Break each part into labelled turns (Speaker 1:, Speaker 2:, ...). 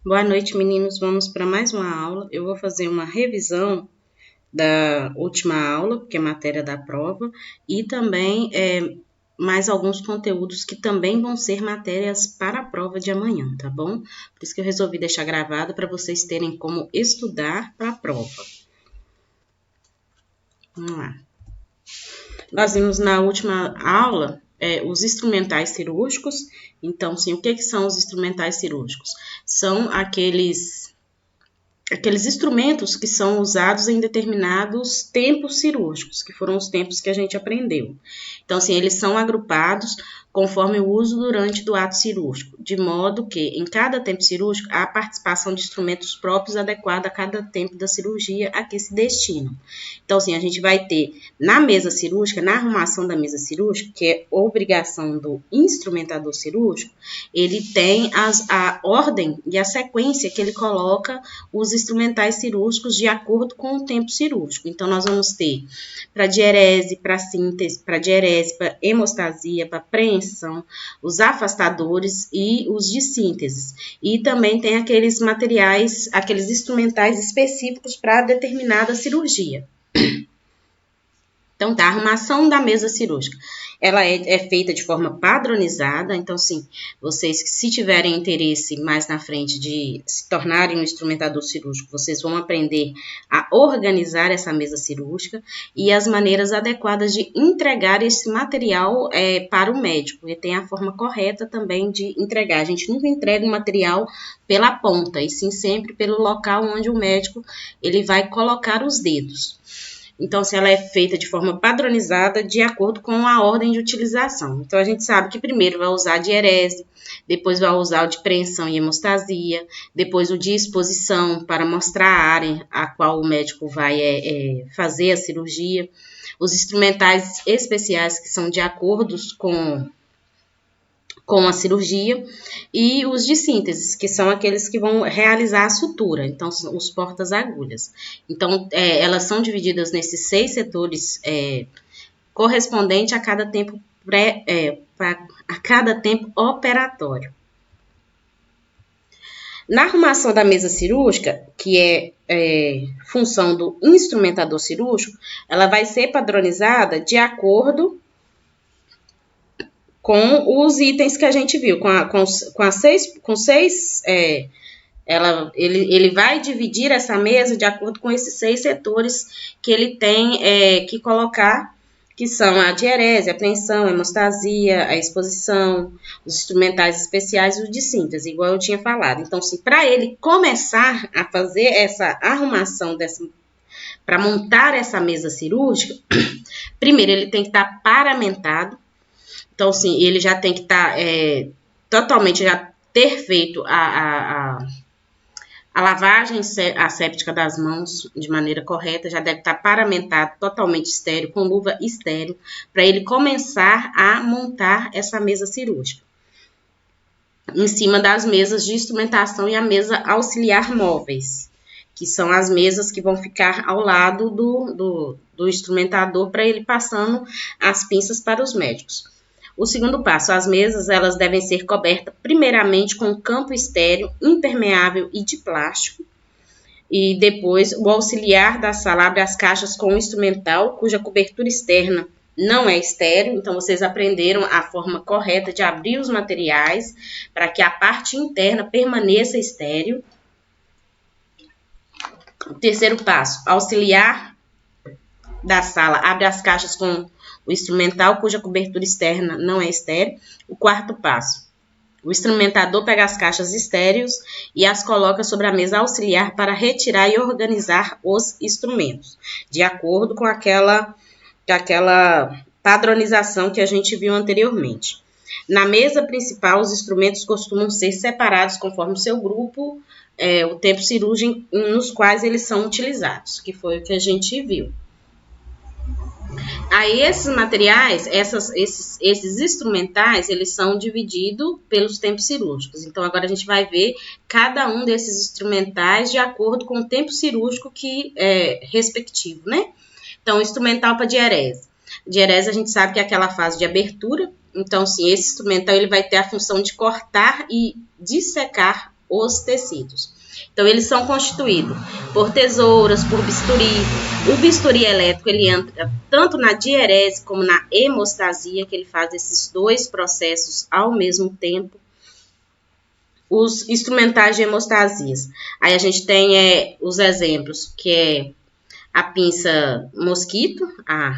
Speaker 1: Boa noite, meninos. Vamos para mais uma aula. Eu vou fazer uma revisão da última aula, que é matéria da prova, e também mais alguns conteúdos que também vão ser matérias para a prova de amanhã, tá bom? Por isso que eu resolvi deixar gravado para vocês terem como estudar para a prova. Vamos lá. Nós vimos na última aula os instrumentais cirúrgicos. Então, sim, o que são os instrumentais cirúrgicos? São aqueles instrumentos que são usados em determinados tempos cirúrgicos, que foram os tempos que a gente aprendeu. Então, assim, eles são agrupados conforme o uso durante do ato cirúrgico, de modo que, em cada tempo cirúrgico, há a participação de instrumentos próprios adequados a cada tempo da cirurgia a que se destinam. Então, assim, a gente vai ter na mesa cirúrgica, na arrumação da mesa cirúrgica, que é obrigação do instrumentador cirúrgico, ele tem a ordem e a sequência que ele coloca os instrumentais cirúrgicos de acordo com o tempo cirúrgico. Então, nós vamos ter para diérese, para síntese, para diérese, para hemostasia, para preensão, os afastadores e os de síntese. E também tem aqueles materiais, aqueles instrumentais específicos para determinada cirurgia. Então, tá, a arrumação da mesa cirúrgica, ela é feita de forma padronizada. Então, sim, vocês que se tiverem interesse mais na frente de se tornarem um instrumentador cirúrgico, vocês vão aprender a organizar essa mesa cirúrgica e as maneiras adequadas de entregar esse material para o médico. E tem a forma correta também de entregar. A gente nunca entrega o material pela ponta, e sim sempre pelo local onde o médico ele vai colocar os dedos. Então, se ela é feita de forma padronizada, de acordo com a ordem de utilização. Então, a gente sabe que primeiro vai usar a diérese, depois vai usar o de preensão e hemostasia, depois o de exposição, para mostrar a área a qual o médico vai fazer a cirurgia. Os instrumentais especiais, que são de acordo com a cirurgia, e os de síntese, que são aqueles que vão realizar a sutura, então os portas-agulhas. Então, elas são divididas nesses 6 setores correspondente a cada tempo a cada tempo operatório. Na arrumação da mesa cirúrgica, que é função do instrumentador cirúrgico, ela vai ser padronizada de acordo com os itens que a gente viu, ele vai dividir essa mesa de acordo com esses 6 setores que ele tem que colocar, que são a diérese, a preensão, a hemostasia, a exposição, os instrumentais especiais e os de síntese, igual eu tinha falado. Então, assim, para ele começar a fazer essa arrumação para montar essa mesa cirúrgica, primeiro ele tem que estar paramentado. Então, sim, ele já tem que estar totalmente, já ter feito a lavagem asséptica das mãos de maneira correta, já deve estar paramentado, totalmente estéril, com luva estéril, para ele começar a montar essa mesa cirúrgica. Em cima das mesas de instrumentação e a mesa auxiliar móveis, que são as mesas que vão ficar ao lado do instrumentador, para ele passando as pinças para os médicos. O segundo passo, as mesas elas devem ser cobertas primeiramente com campo estéril, impermeável e de plástico. E depois o auxiliar da sala abre as caixas com o instrumental, cuja cobertura externa não é estéril. Então, vocês aprenderam a forma correta de abrir os materiais para que a parte interna permaneça estéril. O terceiro passo, auxiliar da sala abre as caixas com o instrumental, cuja cobertura externa não é estéril. O quarto passo, o instrumentador pega as caixas estéreis e as coloca sobre a mesa auxiliar para retirar e organizar os instrumentos, de acordo com aquela padronização que a gente viu anteriormente. Na mesa principal, os instrumentos costumam ser separados conforme o seu grupo, o tempo cirúrgico nos quais eles são utilizados, que foi o que a gente viu. Aí esses materiais, esses instrumentais, eles são divididos pelos tempos cirúrgicos. Então, agora a gente vai ver cada um desses instrumentais de acordo com o tempo cirúrgico que é respectivo, né? Então, instrumental para diérese. Diérese a gente sabe que é aquela fase de abertura. Então, sim, esse instrumental ele vai ter a função de cortar e dissecar os tecidos. Então, eles são constituídos por tesouras, por bisturi. O bisturi elétrico, ele entra tanto na dierese como na hemostasia, que ele faz esses dois processos ao mesmo tempo. Os instrumentais de hemostasias. Aí a gente tem os exemplos, que é a pinça mosquito, a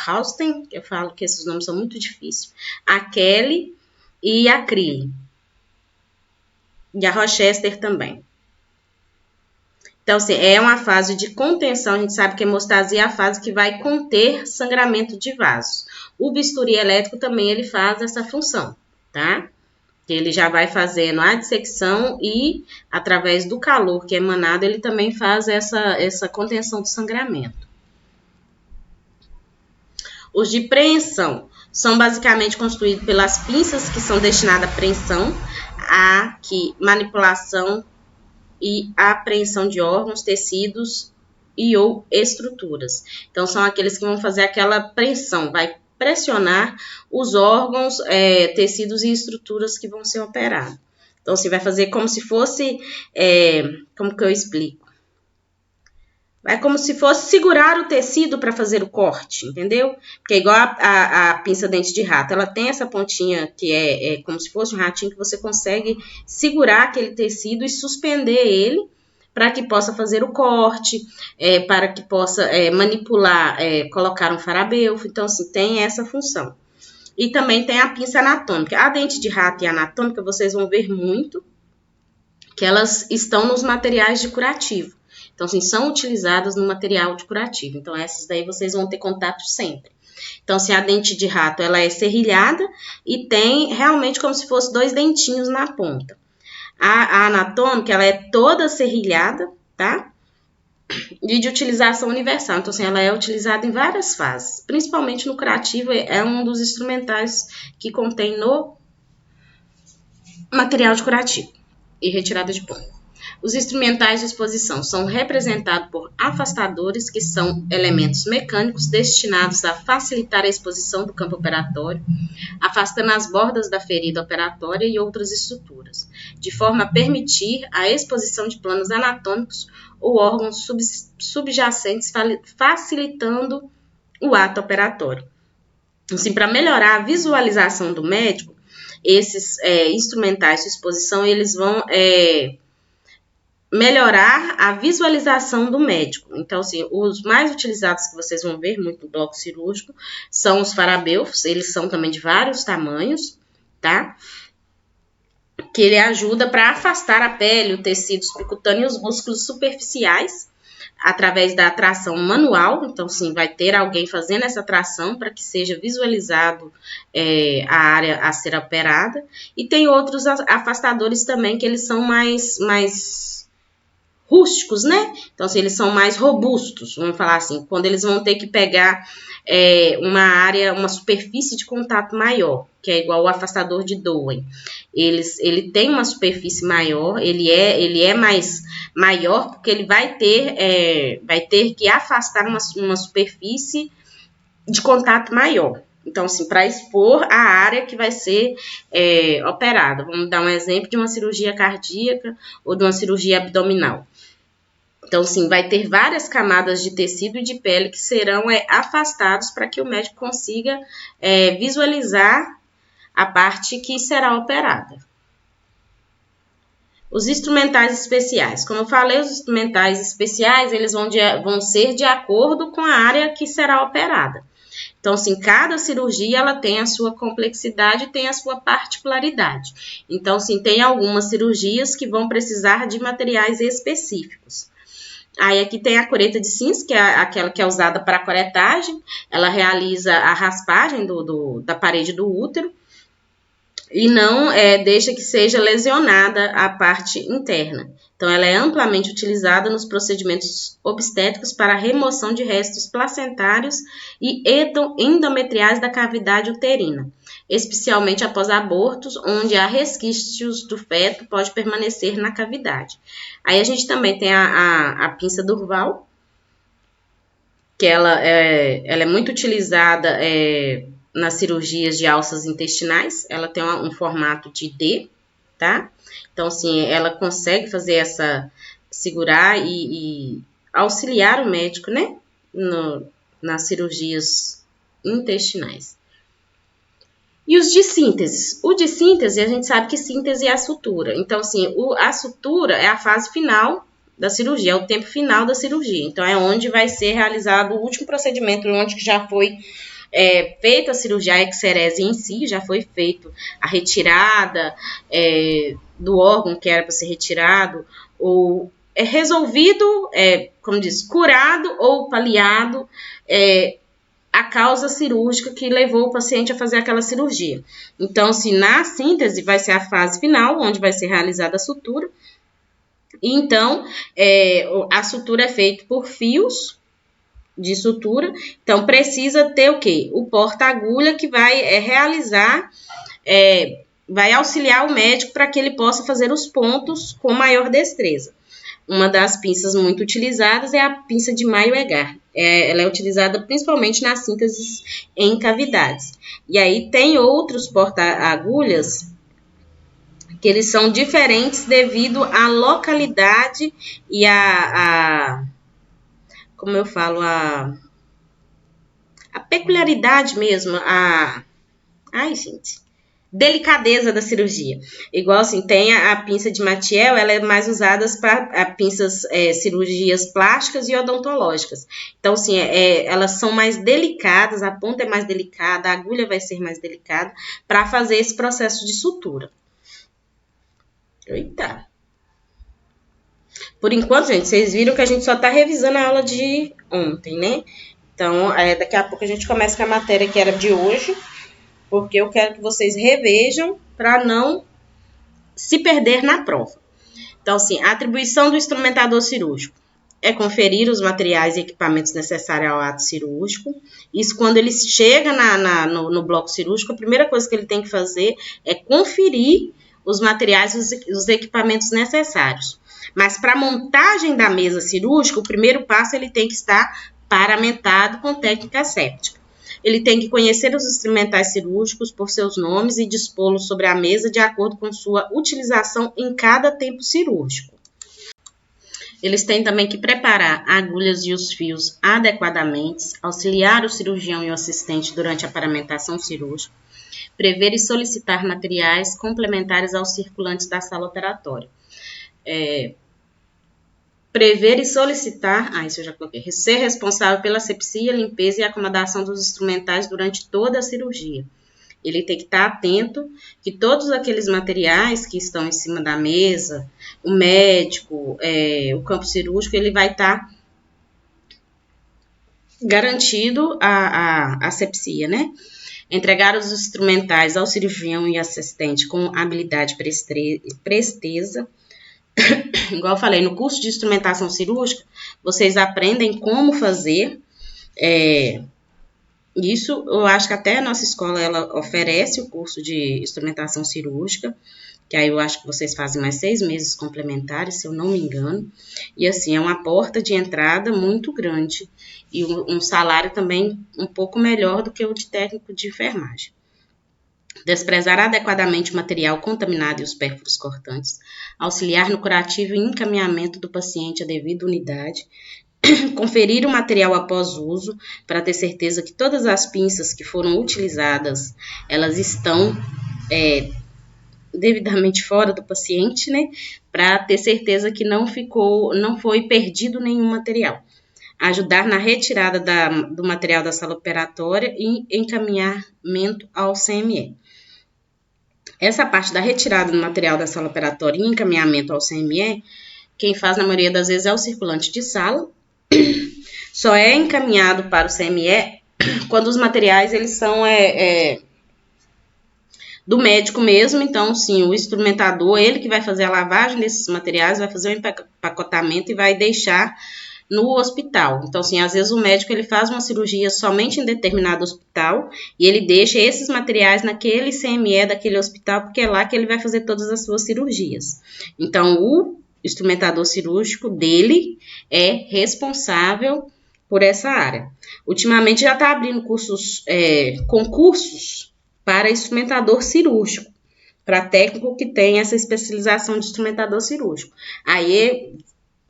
Speaker 1: Halsten, eu falo que esses nomes são muito difíceis, a Kelly e a Cree. E a Rochester também. Então, assim, é uma fase de contenção. A gente sabe que a hemostasia é a fase que vai conter sangramento de vasos. O bisturi elétrico também ele faz essa função, tá? Ele já vai fazendo a dissecção e, através do calor que é emanado, ele também faz essa contenção do sangramento. Os de preensão são basicamente constituídos pelas pinças que são destinadas à preensão, a manipulação e a apreensão de órgãos, tecidos e ou estruturas. Então, são aqueles que vão fazer aquela preensão, vai pressionar os órgãos, tecidos e estruturas que vão ser operados. Então, você vai fazer como se fosse, como que eu explico? É como se fosse segurar o tecido para fazer o corte, entendeu? Porque é igual a pinça dente de rato, ela tem essa pontinha que é como se fosse um ratinho que você consegue segurar aquele tecido e suspender ele para que possa fazer o corte, para que possa manipular, colocar um farabelfo. Então, assim, tem essa função. E também tem a pinça anatômica. A dente de rato e a anatômica, vocês vão ver muito que elas estão nos materiais de curativo. Então, assim, são utilizadas no material de curativo. Então, essas daí vocês vão ter contato sempre. Então, assim, a dente de rato, ela é serrilhada e tem realmente como se fosse dois dentinhos na ponta. A anatômica, ela é toda serrilhada, tá? E de utilização universal. Então, assim, ela é utilizada em várias fases. Principalmente no curativo, é um dos instrumentais que contém no material de curativo e retirada de ponto. Os instrumentais de exposição são representados por afastadores, que são elementos mecânicos destinados a facilitar a exposição do campo operatório, afastando as bordas da ferida operatória e outras estruturas, de forma a permitir a exposição de planos anatômicos ou órgãos subjacentes, facilitando o ato operatório. Assim, para melhorar a visualização do médico, esses instrumentais de exposição, eles vão melhorar a visualização do médico. Então, assim, os mais utilizados que vocês vão ver muito no bloco cirúrgico são os farabelfos, eles são também de vários tamanhos, tá? Que ele ajuda para afastar a pele, o tecido subcutâneo e os músculos superficiais através da tração manual. Então, sim, vai ter alguém fazendo essa tração para que seja visualizado a área a ser operada. E tem outros afastadores também que eles são mais rústicos, né? Então, assim, eles são mais robustos, vamos falar assim, quando eles vão ter que pegar uma área, uma superfície de contato maior, que é igual o afastador de Dowen. Ele tem uma superfície maior, ele é mais maior, porque ele vai ter que afastar uma superfície de contato maior. Então, assim, para expor a área que vai ser operada. Vamos dar um exemplo de uma cirurgia cardíaca ou de uma cirurgia abdominal. Então, sim, vai ter várias camadas de tecido e de pele que serão afastados para que o médico consiga visualizar a parte que será operada. Os instrumentais especiais. Como eu falei, os instrumentais especiais, eles vão ser de acordo com a área que será operada. Então, assim, cada cirurgia, ela tem a sua complexidade, tem a sua particularidade. Então, assim, tem algumas cirurgias que vão precisar de materiais específicos. Aí, aqui tem a cureta de Sims, que é aquela que é usada para a curetagem. Ela realiza a raspagem da parede do útero e não deixa que seja lesionada a parte interna. Então, ela é amplamente utilizada nos procedimentos obstétricos para a remoção de restos placentários e endometriais da cavidade uterina, especialmente após abortos, onde há resquícios do feto pode permanecer na cavidade. Aí a gente também tem a pinça Durval, que ela é muito utilizada nas cirurgias de alças intestinais. Ela tem um formato de D, tá? Então, assim, ela consegue fazer segurar e auxiliar o médico, né? Nas cirurgias intestinais. E os de síntese? O de síntese, a gente sabe que síntese é a sutura. Então, assim, a sutura é a fase final da cirurgia, é o tempo final da cirurgia. Então, é onde vai ser realizado o último procedimento, onde já foi feita a cirurgia, a excerese em si, já foi feito a retirada do órgão que era para ser retirado, ou resolvido, como diz, curado ou paliado a causa cirúrgica que levou o paciente a fazer aquela cirurgia. Então, se na síntese vai ser a fase final, onde vai ser realizada a sutura. E então, a sutura é feita por fios de sutura. Então, precisa ter o quê? O porta-agulha que vai realizar, vai auxiliar o médico para que ele possa fazer os pontos com maior destreza. Uma das pinças muito utilizadas é a pinça de Maio-Egar. Ela é utilizada principalmente nas sínteses em cavidades. E aí tem outros porta-agulhas que eles são diferentes devido à localidade e como eu falo, a peculiaridade mesmo, delicadeza da cirurgia. Igual assim, tem a pinça de Mathieu, ela é mais usada para pinças cirurgias plásticas e odontológicas. Então, assim, elas são mais delicadas, a ponta é mais delicada, a agulha vai ser mais delicada para fazer esse processo de sutura. Eita! Por enquanto, gente, vocês viram que a gente só está revisando a aula de ontem, né? Então, daqui a pouco a gente começa com a matéria que era de hoje, porque eu quero que vocês revejam para não se perder na prova. Então, assim, a atribuição do instrumentador cirúrgico é conferir os materiais e equipamentos necessários ao ato cirúrgico. Isso, quando ele chega no bloco cirúrgico, a primeira coisa que ele tem que fazer é conferir os materiais e os equipamentos necessários. Mas para a montagem da mesa cirúrgica, o primeiro passo ele tem que estar paramentado com técnica asséptica. Ele tem que conhecer os instrumentais cirúrgicos por seus nomes e dispô-los sobre a mesa de acordo com sua utilização em cada tempo cirúrgico. Eles têm também que preparar agulhas e os fios adequadamente, auxiliar o cirurgião e o assistente durante a paramentação cirúrgica, prever e solicitar materiais complementares aos circulantes da sala operatória. Prever e solicitar, isso eu já coloquei, ser responsável pela asepsia, limpeza e acomodação dos instrumentais durante toda a cirurgia. Ele tem que estar atento que todos aqueles materiais que estão em cima da mesa, o médico, o campo cirúrgico, ele vai estar garantido a asepsia, né? Entregar os instrumentais ao cirurgião e assistente com habilidade e presteza. Igual eu falei, no curso de instrumentação cirúrgica, vocês aprendem como fazer. Isso, eu acho que até a nossa escola, ela oferece o curso de instrumentação cirúrgica, que aí eu acho que vocês fazem mais 6 meses complementares, se eu não me engano. E assim, é uma porta de entrada muito grande e um salário também um pouco melhor do que o de técnico de enfermagem. Desprezar adequadamente o material contaminado e os pérfuros cortantes, auxiliar no curativo e encaminhamento do paciente à devida unidade, conferir o material após uso, para ter certeza que todas as pinças que foram utilizadas, elas estão devidamente fora do paciente, né? Para ter certeza que não foi perdido nenhum material. Ajudar na retirada do material da sala operatória e encaminhamento ao CME. Essa parte da retirada do material da sala operatória e encaminhamento ao CME, quem faz na maioria das vezes é o circulante de sala. Só é encaminhado para o CME quando os materiais eles são do médico mesmo. Então, sim, o instrumentador, ele que vai fazer a lavagem desses materiais, vai fazer o empacotamento e vai deixar no hospital. Então, assim, às vezes o médico ele faz uma cirurgia somente em determinado hospital e ele deixa esses materiais naquele CME daquele hospital, porque é lá que ele vai fazer todas as suas cirurgias. Então, o instrumentador cirúrgico dele é responsável por essa área. Ultimamente já está abrindo concursos para instrumentador cirúrgico. para técnico que tem essa especialização de instrumentador cirúrgico. Aí,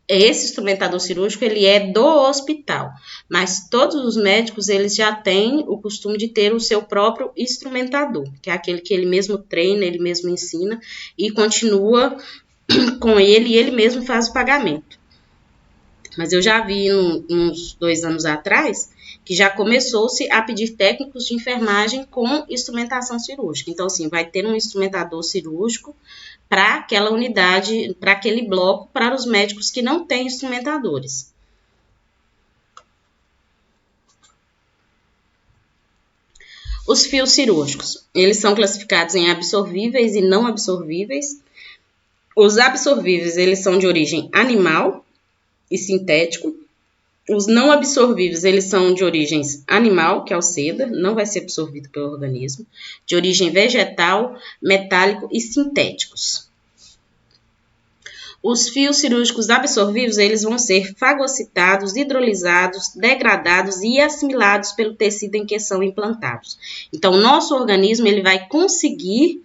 Speaker 1: esse instrumentador cirúrgico, ele é do hospital, mas todos os médicos, eles já têm o costume de ter o seu próprio instrumentador, que é aquele que ele mesmo treina, ele mesmo ensina e continua com ele e ele mesmo faz o pagamento. Mas eu já vi uns 2 anos atrás que já começou-se a pedir técnicos de enfermagem com instrumentação cirúrgica. Então, assim, vai ter um instrumentador cirúrgico para aquela unidade, para aquele bloco, para os médicos que não têm instrumentadores. Os fios cirúrgicos, eles são classificados em absorvíveis e não absorvíveis. Os absorvíveis, eles são de origem animal e sintético. Os não absorvíveis, eles são de origem animal, que é o seda, não vai ser absorvido pelo organismo, de origem vegetal, metálico e sintéticos. Os fios cirúrgicos absorvíveis, eles vão ser fagocitados, hidrolisados, degradados e assimilados pelo tecido em que são implantados. Então, o nosso organismo, ele vai conseguir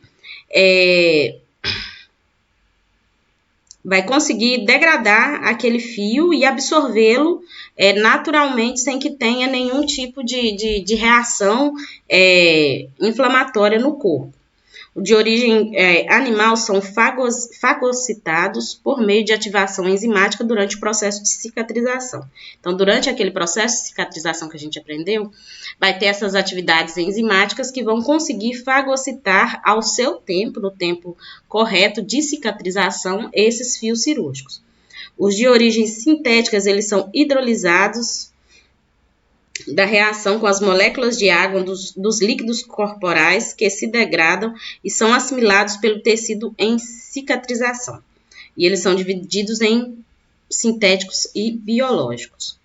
Speaker 1: degradar aquele fio e absorvê-lo naturalmente, sem que tenha nenhum tipo de reação inflamatória no corpo. O de origem animal são fagocitados por meio de ativação enzimática durante o processo de cicatrização. Então, durante aquele processo de cicatrização que a gente aprendeu, vai ter essas atividades enzimáticas que vão conseguir fagocitar ao seu tempo, no tempo correto de cicatrização, esses fios cirúrgicos. Os de origem sintéticas, eles são hidrolisados da reação com as moléculas de água dos líquidos corporais que se degradam e são assimilados pelo tecido em cicatrização. E eles são divididos em sintéticos e biológicos.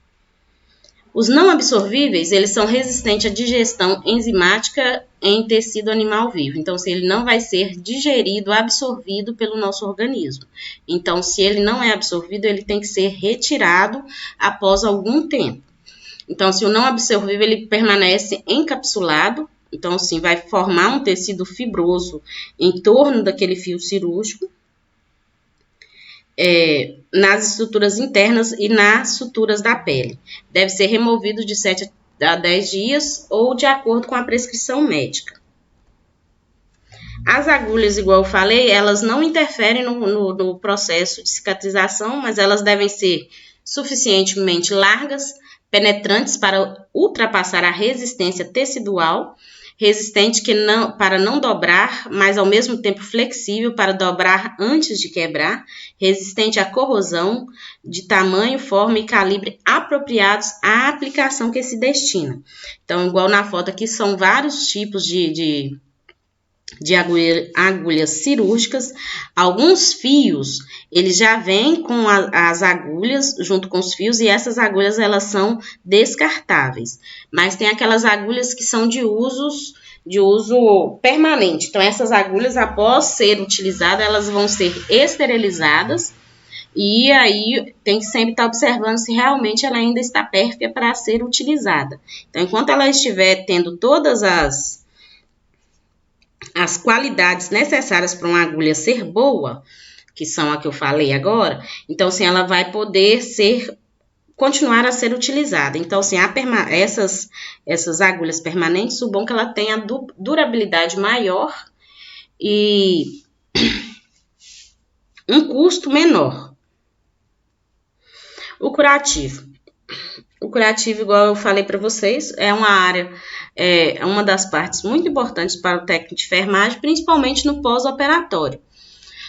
Speaker 1: Os não absorvíveis, eles são resistentes à digestão enzimática em tecido animal vivo. Então, se ele não vai ser digerido, absorvido pelo nosso organismo. Então, se ele não é absorvido, ele tem que ser retirado após algum tempo. Então, se o não absorvível, ele permanece encapsulado, então, assim, vai formar um tecido fibroso em torno daquele fio cirúrgico, nas estruturas internas e nas suturas da pele. Deve ser removido de 7 a 10 dias ou de acordo com a prescrição médica. As agulhas, igual eu falei, elas não interferem no processo de cicatrização, mas elas devem ser suficientemente largas, penetrantes para ultrapassar a resistência tecidual, resistente para não dobrar, mas ao mesmo tempo flexível para dobrar antes de quebrar, resistente à corrosão, de tamanho, forma e calibre apropriados à aplicação que se destina. Então, igual na foto aqui, são vários tipos de agulhas cirúrgicas. Alguns fios, eles já vêm com as agulhas junto com os fios, e essas agulhas, elas são descartáveis. Mas tem aquelas agulhas que são de uso permanente. Então, essas agulhas, após ser utilizadas, elas vão ser esterilizadas, e aí tem que sempre estar observando se realmente ela ainda está pérfia para ser utilizada. Então, enquanto ela estiver tendo todas as qualidades necessárias para uma agulha ser boa, que são a que eu falei agora, então, assim, ela vai poder continuar a ser utilizada. Então, assim, essas agulhas permanentes, o bom é que ela tenha durabilidade maior e um custo menor. O curativo. O curativo, igual eu falei para vocês, é uma área, é uma das partes muito importantes para o técnico de enfermagem, principalmente no pós-operatório.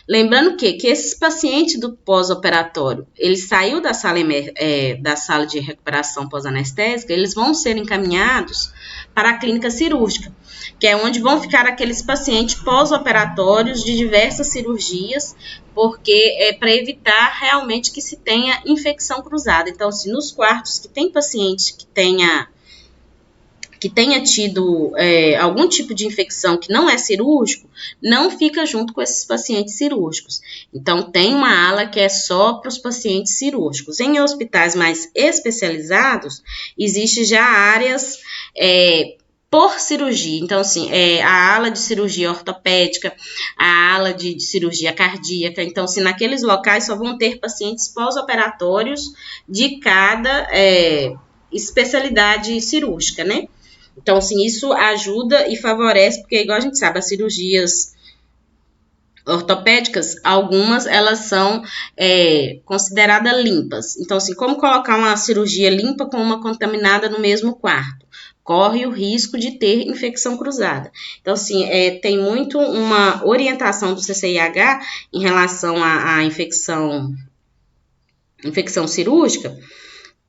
Speaker 1: Lembrando que esses pacientes do pós-operatório, ele saiu da sala de recuperação pós-anestésica, eles vão ser encaminhados para a clínica cirúrgica, que é onde vão ficar aqueles pacientes pós-operatórios de diversas cirurgias, porque é para evitar realmente que se tenha infecção cruzada. Então, se nos quartos que tem paciente que tenha tido algum tipo de infecção que não é cirúrgico, não fica junto com esses pacientes cirúrgicos. Então, tem uma ala que é só para os pacientes cirúrgicos. Em hospitais mais especializados, existem já áreas por cirurgia. Então, assim, a ala de cirurgia ortopédica, a ala de cirurgia cardíaca. Então, assim, naqueles locais só vão ter pacientes pós-operatórios de cada especialidade cirúrgica, né? Então, assim, isso ajuda e favorece, porque, igual a gente sabe, as cirurgias ortopédicas, algumas elas são consideradas limpas. Então, assim, como colocar uma cirurgia limpa com uma contaminada no mesmo quarto? Corre o risco de ter infecção cruzada. Então, assim, tem muito uma orientação do CCIH em relação à infecção cirúrgica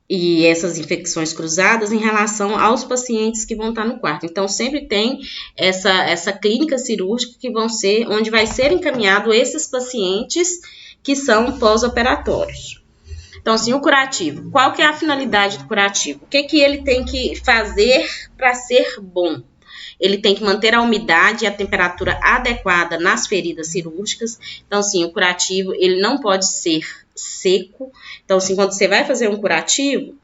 Speaker 1: e essas infecções cruzadas em relação aos pacientes que vão estar no quarto. Então, sempre tem essa clínica cirúrgica que vão ser, onde vai ser encaminhado esses pacientes que são pós-operatórios. Então, assim, o curativo. Qual que é a finalidade do curativo? O que ele tem que fazer para ser bom? Ele tem que manter a umidade e a temperatura adequada nas feridas cirúrgicas. Então, assim, o curativo, ele não pode ser seco. Então, assim, quando você vai fazer um curativo,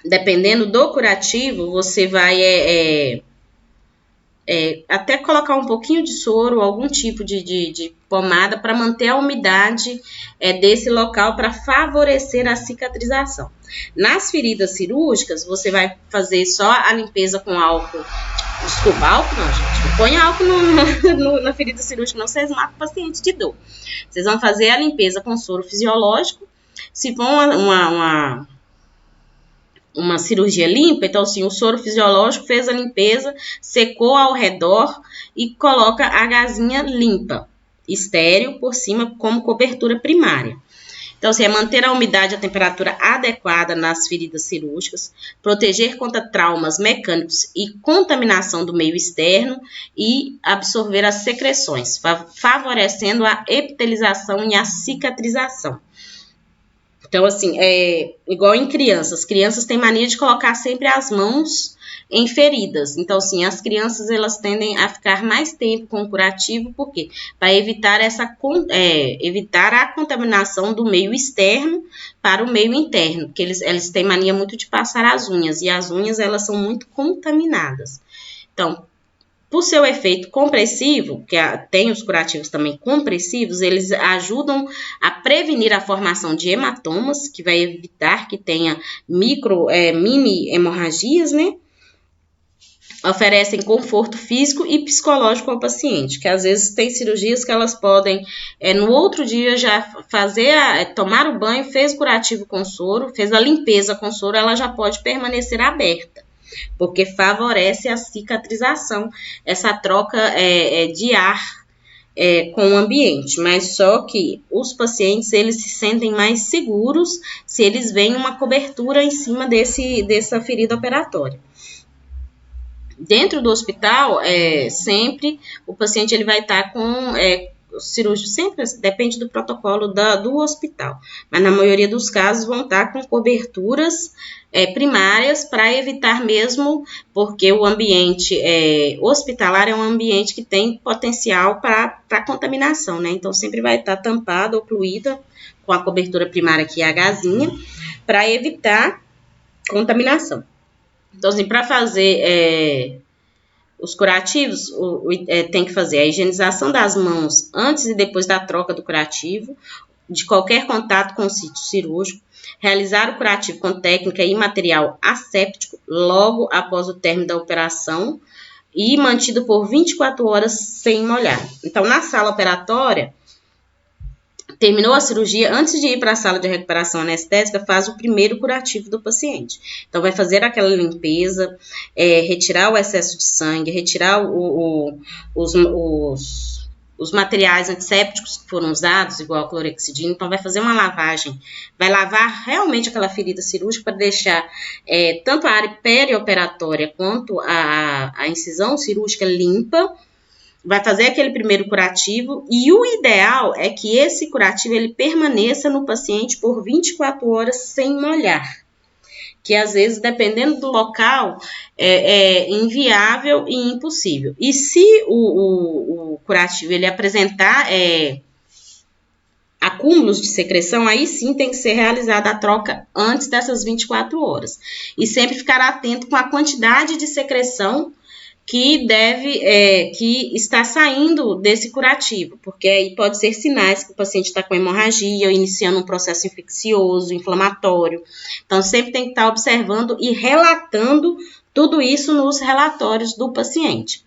Speaker 1: dependendo do curativo, você vai até colocar um pouquinho de soro, algum tipo de pomada para manter a umidade desse local para favorecer a cicatrização. Nas feridas cirúrgicas, você vai fazer só a limpeza com álcool. Desculpa, álcool não, gente. Não põe álcool na ferida cirúrgica, não, vocês matam o paciente de dor. Vocês vão fazer a limpeza com soro fisiológico. Se for uma cirurgia limpa, então assim, o soro fisiológico fez a limpeza, secou ao redor e coloca a gazinha limpa, estéril por cima como cobertura primária. Então, assim, manter a umidade e a temperatura adequada nas feridas cirúrgicas, proteger contra traumas mecânicos e contaminação do meio externo e absorver as secreções, favorecendo a epitelização e a cicatrização. Então, assim, igual em crianças. Crianças têm mania de colocar sempre as mãos em feridas. Então, assim, as crianças, elas tendem a ficar mais tempo com o curativo, por quê? Para evitar evitar a contaminação do meio externo para o meio interno, porque eles têm mania muito de passar as unhas, e as unhas, elas são muito contaminadas. Então, por seu efeito compressivo, que tem os curativos também compressivos, eles ajudam a prevenir a formação de hematomas, que vai evitar que tenha mini hemorragias, né? Oferecem conforto físico e psicológico ao paciente, que às vezes tem cirurgias que elas podem, no outro dia já tomar o banho, fez o curativo com soro, fez a limpeza com soro, ela já pode permanecer aberta, porque favorece a cicatrização, essa troca de ar com o ambiente, mas só que os pacientes, eles se sentem mais seguros se eles veem uma cobertura em cima dessa ferida operatória. Dentro do hospital, sempre o paciente ele vai estar com o cirúrgico, sempre depende do protocolo do hospital, mas na maioria dos casos vão estar com coberturas primárias para evitar mesmo, porque o ambiente hospitalar é um ambiente que tem potencial para contaminação, né? Então sempre vai estar tampada, ocluída com a cobertura primária, que é a gazinha, para evitar contaminação. Então, assim, para fazer os curativos, tem que fazer a higienização das mãos antes e depois da troca do curativo, de qualquer contato com o sítio cirúrgico, realizar o curativo com técnica e material asséptico logo após o término da operação e mantido por 24 horas sem molhar. Então, na sala operatória, terminou a cirurgia, antes de ir para a sala de recuperação anestésica, faz o primeiro curativo do paciente. Então, vai fazer aquela limpeza, retirar o excesso de sangue, retirar os materiais antissépticos que foram usados, igual a clorexidina. Então, vai fazer uma lavagem, vai lavar realmente aquela ferida cirúrgica para deixar tanto a área perioperatória quanto a incisão cirúrgica limpa. Vai fazer aquele primeiro curativo e o ideal é que esse curativo ele permaneça no paciente por 24 horas sem molhar, que às vezes, dependendo do local, é inviável e impossível. E se o curativo ele apresentar acúmulos de secreção, aí sim tem que ser realizada a troca antes dessas 24 horas. E sempre ficar atento com a quantidade de secreção que que está saindo desse curativo, porque aí pode ser sinais que o paciente está com hemorragia ou iniciando um processo infeccioso, inflamatório. Então, sempre tem que estar observando e relatando tudo isso nos relatórios do paciente.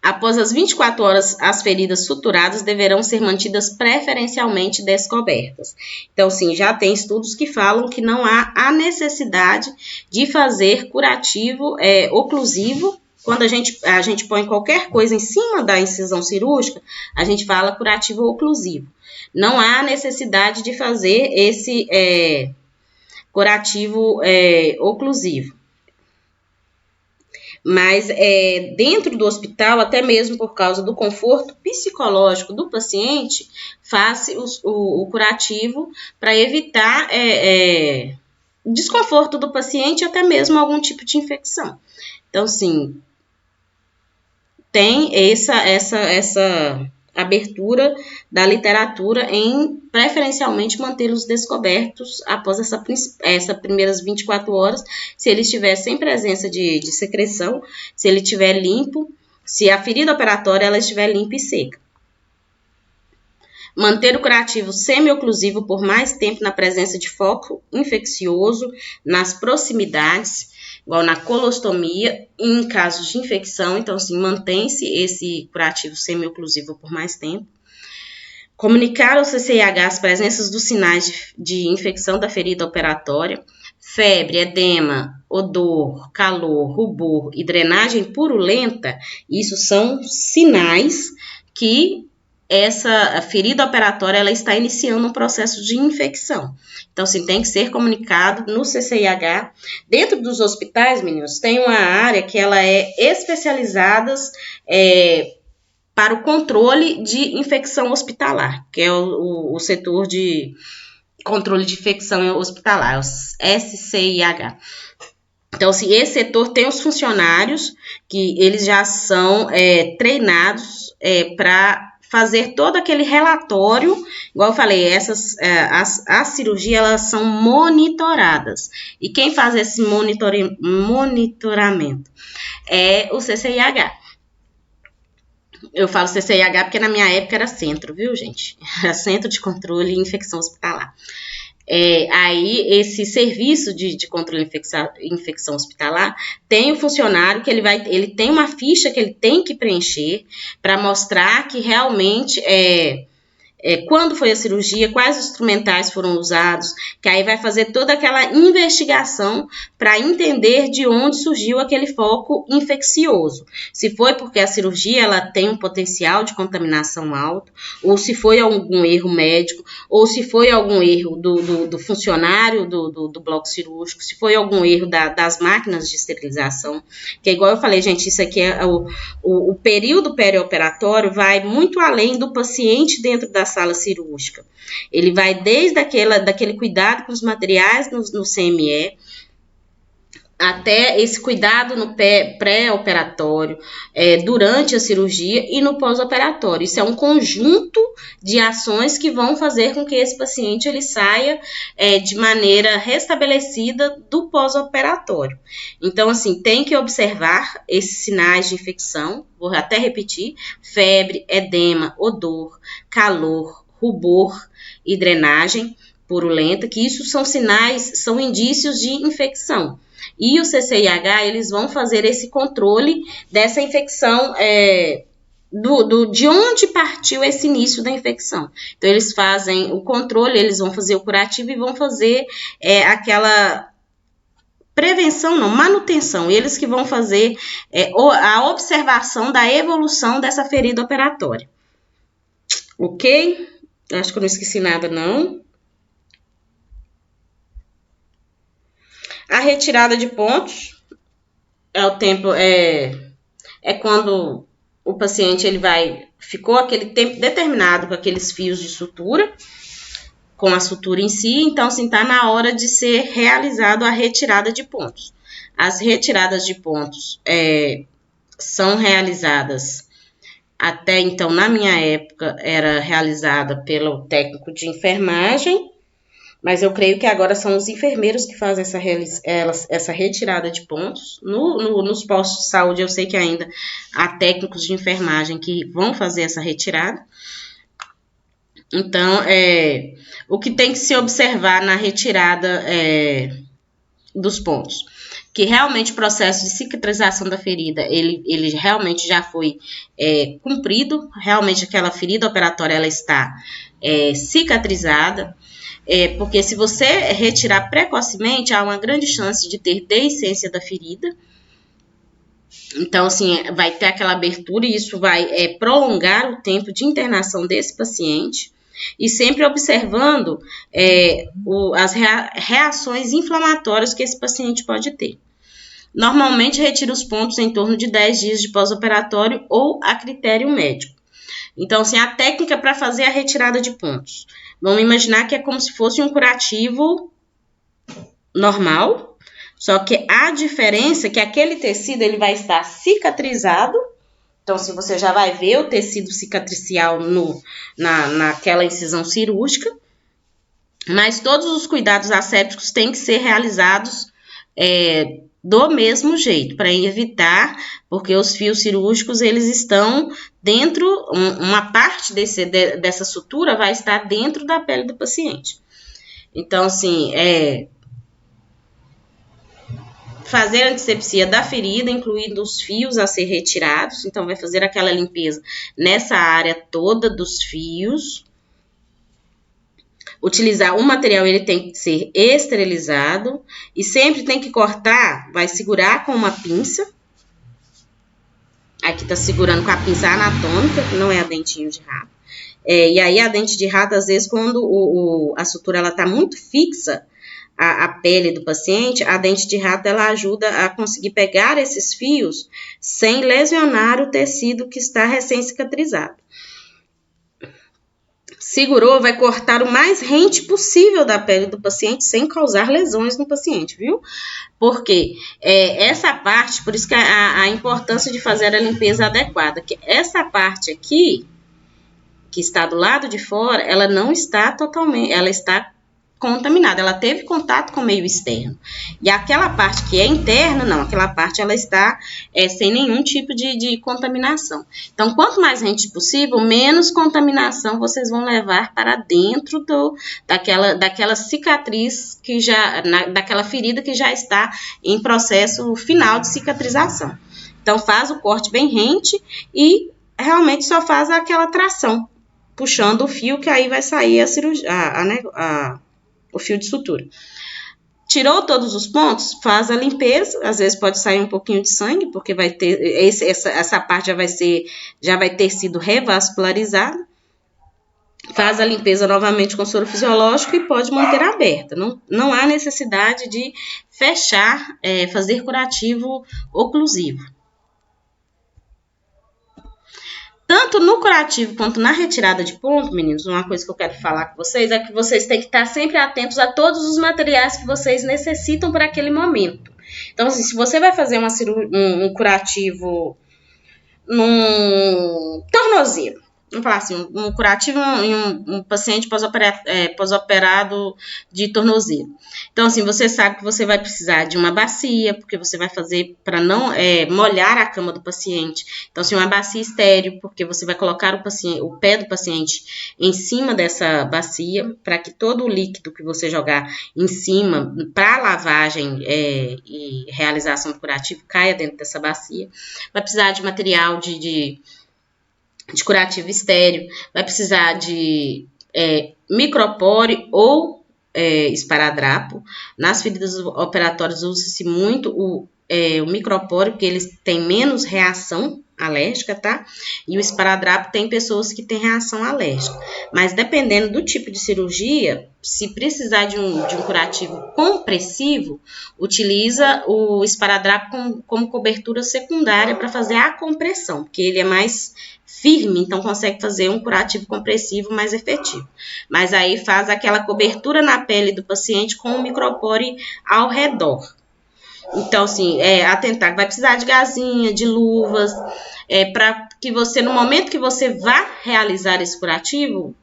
Speaker 1: Após as 24 horas, as feridas suturadas deverão ser mantidas preferencialmente descobertas. Então, sim, já tem estudos que falam que não há a necessidade de fazer curativo oclusivo. Quando a gente põe qualquer coisa em cima da incisão cirúrgica, a gente fala curativo oclusivo. Não há necessidade de fazer esse curativo oclusivo. Mas dentro do hospital, até mesmo por causa do conforto psicológico do paciente, faça o curativo para evitar desconforto do paciente e até mesmo algum tipo de infecção. Então, sim, tem essa abertura da literatura em preferencialmente mantê-los descobertos após essas primeiras 24 horas, se ele estiver sem presença de secreção, se ele estiver limpo, se a ferida operatória ela estiver limpa e seca. Manter o curativo semi-oclusivo por mais tempo na presença de foco infeccioso nas proximidades, igual na colostomia, em casos de infecção. Então, assim, mantém-se esse curativo semi-oclusivo por mais tempo. Comunicar ao CCIH as presenças dos sinais de infecção da ferida operatória, febre, edema, odor, calor, rubor e drenagem purulenta. Isso são sinais que essa ferida operatória ela está iniciando um processo de infecção. Então, assim, tem que ser comunicado no CCIH. Dentro dos hospitais, meninos, tem uma área que ela é especializada para o controle de infecção hospitalar, que é o setor de controle de infecção hospitalar, o SCIH. Então, assim, esse setor tem os funcionários que eles já são treinados para fazer todo aquele relatório, igual eu falei, as cirurgias elas são monitoradas. E quem faz esse monitoramento é o CCIH. Eu falo CCIH porque na minha época era centro, viu, gente? Era Centro de Controle e Infecção Hospitalar. Aí, esse serviço de controle de infecção hospitalar tem o funcionário que ele tem uma ficha que ele tem que preencher para mostrar que realmente quando foi a cirurgia, quais instrumentais foram usados, que aí vai fazer toda aquela investigação para entender de onde surgiu aquele foco infeccioso. Se foi porque a cirurgia ela tem um potencial de contaminação alto, ou se foi algum erro médico, ou se foi algum erro do funcionário do bloco cirúrgico, se foi algum erro das máquinas de esterilização, que é igual eu falei, gente, isso aqui o período perioperatório vai muito além do paciente dentro da sala cirúrgica. Ele vai desde daquele cuidado com os materiais no CME, até esse cuidado no pré-operatório, durante a cirurgia e no pós-operatório. Isso é um conjunto de ações que vão fazer com que esse paciente ele saia de maneira restabelecida do pós-operatório. Então, assim, tem que observar esses sinais de infecção, vou até repetir, febre, edema, odor, calor, rubor e drenagem purulenta, que isso são sinais, são indícios de infecção. E o CCIH, eles vão fazer esse controle dessa infecção, de onde partiu esse início da infecção. Então, eles fazem o controle, eles vão fazer o curativo e vão fazer aquela prevenção, não, manutenção. Eles que vão fazer a observação da evolução dessa ferida operatória. Ok? Acho que eu não esqueci nada, não. A retirada de pontos é quando o paciente ficou aquele tempo determinado com aqueles fios de sutura, com a sutura em si, então assim, está na hora de ser realizado a retirada de pontos. As retiradas de pontos são realizadas até então, na minha época, era realizada pelo técnico de enfermagem, mas eu creio que agora são os enfermeiros que fazem essa retirada de pontos. Nos postos de saúde, eu sei que ainda há técnicos de enfermagem que vão fazer essa retirada. Então, o que tem que se observar na retirada dos pontos? Que realmente o processo de cicatrização da ferida, ele realmente já foi cumprido, realmente aquela ferida operatória ela está cicatrizada, porque se você retirar precocemente, há uma grande chance de ter deiscência da ferida. Então, assim, vai ter aquela abertura e isso vai prolongar o tempo de internação desse paciente. E sempre observando as reações inflamatórias que esse paciente pode ter. Normalmente, retira os pontos em torno de 10 dias de pós-operatório ou a critério médico. Então, assim, a técnica para fazer a retirada de pontos. Vamos imaginar que é como se fosse um curativo normal, só que a diferença é que aquele tecido ele vai estar cicatrizado. Então, se você já vai ver o tecido cicatricial naquela incisão cirúrgica, mas todos os cuidados assépticos têm que ser realizados do mesmo jeito, para evitar, porque os fios cirúrgicos, eles estão dentro, uma parte dessa sutura vai estar dentro da pele do paciente. Então, assim, fazer a antisepsia da ferida, incluindo os fios a ser retirados. Então, vai fazer aquela limpeza nessa área toda dos fios. Utilizar o material, ele tem que ser esterilizado. E sempre tem que cortar, vai segurar com uma pinça. Aqui tá segurando com a pinça anatômica, que não é a dentinho de rato. E aí, a dente de rato, às vezes, quando a sutura ela tá muito fixa, a pele do paciente, a dente de rato ela ajuda a conseguir pegar esses fios sem lesionar o tecido que está recém-cicatrizado. Segurou, vai cortar o mais rente possível da pele do paciente sem causar lesões no paciente, viu? Porque essa parte, por isso que a importância de fazer a limpeza adequada, que essa parte aqui, que está do lado de fora, ela não está totalmente, ela está contaminada, ela teve contato com o meio externo. E aquela parte que é interna, não, aquela parte ela está sem nenhum tipo de contaminação. Então, quanto mais rente possível, menos contaminação vocês vão levar para dentro daquela cicatriz que daquela ferida que já está em processo final de cicatrização. Então, faz o corte bem rente e realmente só faz aquela tração, puxando o fio, que aí vai sair o fio de sutura. Tirou todos os pontos, faz a limpeza. Às vezes pode sair um pouquinho de sangue, porque vai ter essa parte já vai ter sido revascularizada. Faz a limpeza novamente com soro fisiológico e pode manter aberta. Não há necessidade de fechar, fazer curativo oclusivo. Tanto no curativo quanto na retirada de ponto, meninos, uma coisa que eu quero falar com vocês é que vocês têm que estar sempre atentos a todos os materiais que vocês necessitam para aquele momento. Então, assim, se você vai fazer um curativo num tornozelo, vamos falar assim, um curativo em um paciente pós-operado de tornozelo. Então, assim, você sabe que você vai precisar de uma bacia, porque você vai fazer para não molhar a cama do paciente. Então, assim, uma bacia estéril, porque você vai colocar o pé do paciente em cima dessa bacia, para que todo o líquido que você jogar em cima, para lavagem e realização do curativo, caia dentro dessa bacia. Vai precisar de material de curativo estéreo, vai precisar de micropore ou esparadrapo. Nas feridas operatórias usa-se muito o micropore, porque eles têm menos reação alérgica, tá? E o esparadrapo tem pessoas que têm reação alérgica. Mas dependendo do tipo de cirurgia, se precisar de um curativo compressivo, utiliza o esparadrapo como cobertura secundária para fazer a compressão, porque ele é mais firme, então consegue fazer um curativo compressivo mais efetivo. Mas aí faz aquela cobertura na pele do paciente com o micropore ao redor. Então, assim, atentar, vai precisar de gazinha, de luvas, para que você, no momento que você vá realizar esse curativo,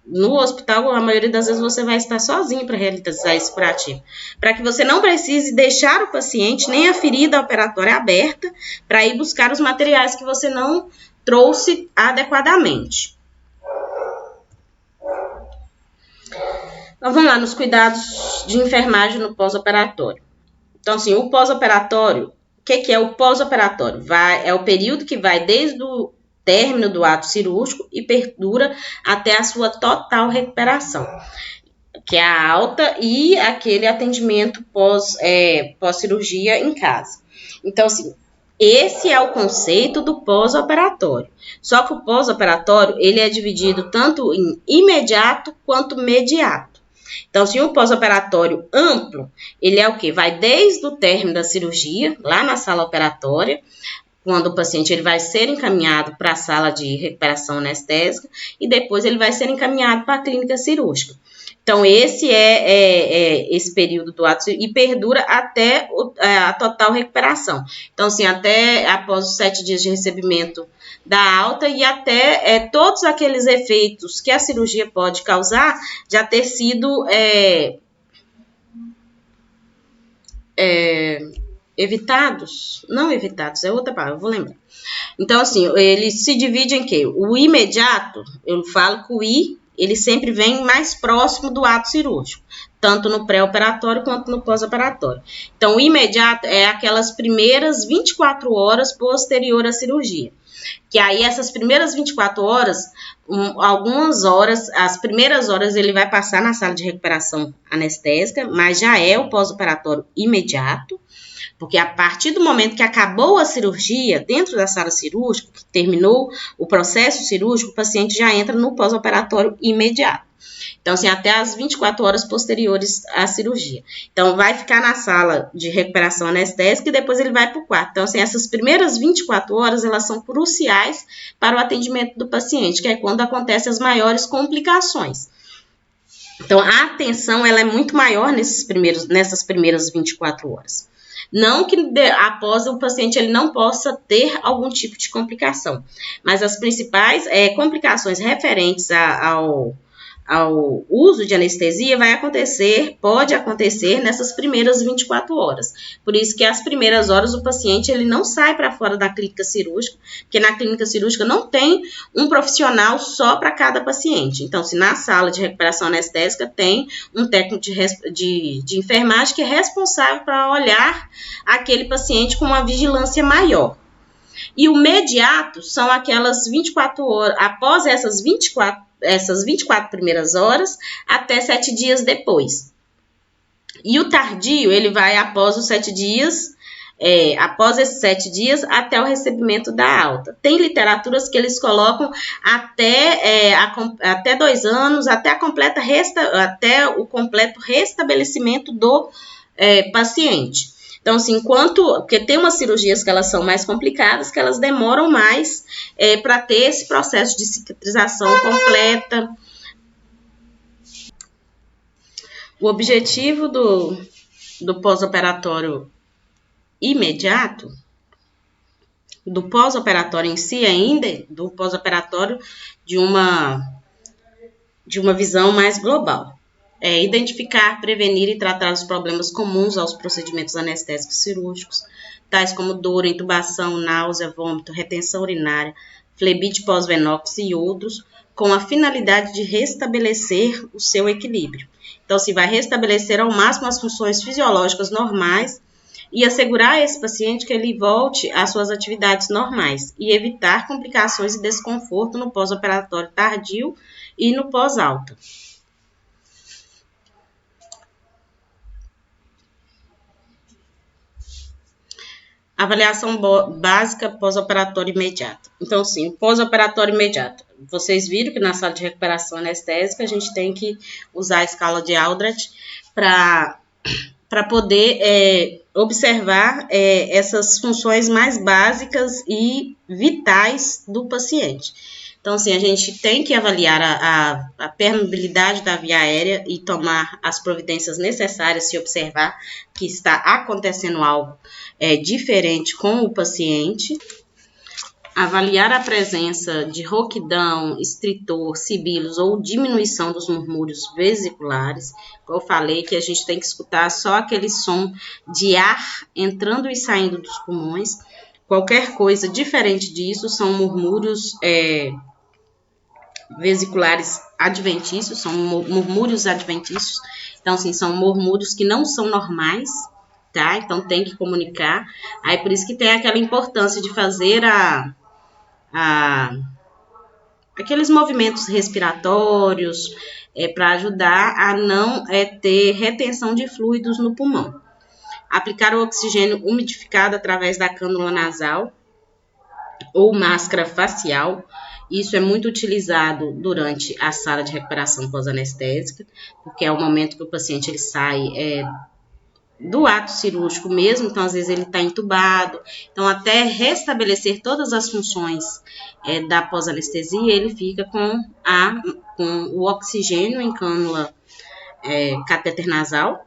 Speaker 1: no hospital, a maioria das vezes você vai estar sozinho para realizar esse curativo. Para que você não precise deixar o paciente nem a ferida operatória aberta para ir buscar os materiais que você não trouxe adequadamente. Então, vamos lá nos cuidados de enfermagem no pós-operatório. Então, assim, o pós-operatório, o que é o pós-operatório? É o período que vai desde o término do ato cirúrgico e perdura até a sua total recuperação, que é a alta e aquele atendimento pós-cirurgia em casa. Então, assim, esse é o conceito do pós-operatório. Só que o pós-operatório, ele é dividido tanto em imediato quanto mediato. Então, se um pós-operatório amplo, ele é o quê? Vai desde o término da cirurgia, lá na sala operatória, quando o paciente ele vai ser encaminhado para a sala de recuperação anestésica e depois ele vai ser encaminhado para a clínica cirúrgica. Então, esse é esse período do ato e perdura até a total recuperação. Então, assim, até após os 7 dias de recebimento da alta e até todos aqueles efeitos que a cirurgia pode causar já ter sido evitados, não evitados, é outra palavra, eu vou lembrar. Então, assim, ele se divide em quê? O imediato, eu falo que o I, ele sempre vem mais próximo do ato cirúrgico, tanto no pré-operatório quanto no pós-operatório. Então, o imediato é aquelas primeiras 24 horas posterior à cirurgia. Que aí, essas primeiras 24 horas, algumas horas, as primeiras horas ele vai passar na sala de recuperação anestésica, mas já é o pós-operatório imediato, porque a partir do momento que acabou a cirurgia, dentro da sala cirúrgica, que terminou o processo cirúrgico, o paciente já entra no pós-operatório imediato. Então, assim, até as 24 horas posteriores à cirurgia. Então, vai ficar na sala de recuperação anestésica e depois ele vai para o quarto. Então, assim, essas primeiras 24 horas, elas são cruciais para o atendimento do paciente, que é quando acontecem as maiores complicações. Então, a atenção, ela é muito maior nessas primeiras 24 horas. Não que após o paciente ele não possa ter algum tipo de complicação, mas as principais complicações referentes ao uso de anestesia pode acontecer nessas primeiras 24 horas. Por isso que as primeiras horas o paciente ele não sai para fora da clínica cirúrgica, porque na clínica cirúrgica não tem um profissional só para cada paciente. Então, se na sala de recuperação anestésica tem um técnico de enfermagem que é responsável para olhar aquele paciente com uma vigilância maior. E o mediato são aquelas 24 horas, após essas 24 primeiras horas, até 7 dias depois. E o tardio, ele vai após os 7 dias, após esses 7 dias, até o recebimento da alta. Tem literaturas que eles colocam até 2 anos, até o completo restabelecimento do paciente. Então, assim, porque tem umas cirurgias que elas são mais complicadas, que elas demoram mais para ter esse processo de cicatrização completa. O objetivo do pós-operatório imediato, do pós-operatório em si ainda, do pós-operatório de uma visão mais global. Identificar, prevenir e tratar os problemas comuns aos procedimentos anestésicos cirúrgicos, tais como dor, intubação, náusea, vômito, retenção urinária, flebite pós-venóxido e outros, com a finalidade de restabelecer o seu equilíbrio. Então, se vai restabelecer ao máximo as funções fisiológicas normais e assegurar a esse paciente que ele volte às suas atividades normais e evitar complicações e desconforto no pós-operatório tardio e no pós-alta. Avaliação básica pós-operatório imediato. Então, sim, pós-operatório imediato. Vocês viram que na sala de recuperação anestésica a gente tem que usar a escala de Aldrich para poder observar essas funções mais básicas e vitais do paciente. Então, assim, a gente tem que avaliar a permeabilidade da via aérea e tomar as providências necessárias se observar que está acontecendo algo diferente com o paciente. Avaliar a presença de rouquidão, estritor, sibilos ou diminuição dos murmúrios vesiculares. Como eu falei, que a gente tem que escutar só aquele som de ar entrando e saindo dos pulmões. Qualquer coisa diferente disso são murmúrios vesiculares adventícios, são murmúrios adventícios. Então, assim, são murmúrios que não são normais, tá? Então, tem que comunicar. Aí, por isso que tem aquela importância de fazer aqueles movimentos respiratórios para ajudar a não ter retenção de fluidos no pulmão. Aplicar o oxigênio umidificado através da cânula nasal ou máscara facial. Isso é muito utilizado durante a sala de recuperação pós-anestésica, porque é o momento que o paciente ele sai do ato cirúrgico mesmo, então às vezes ele está entubado, então até restabelecer todas as funções da pós-anestesia, ele fica com o oxigênio em cânula catéter nasal,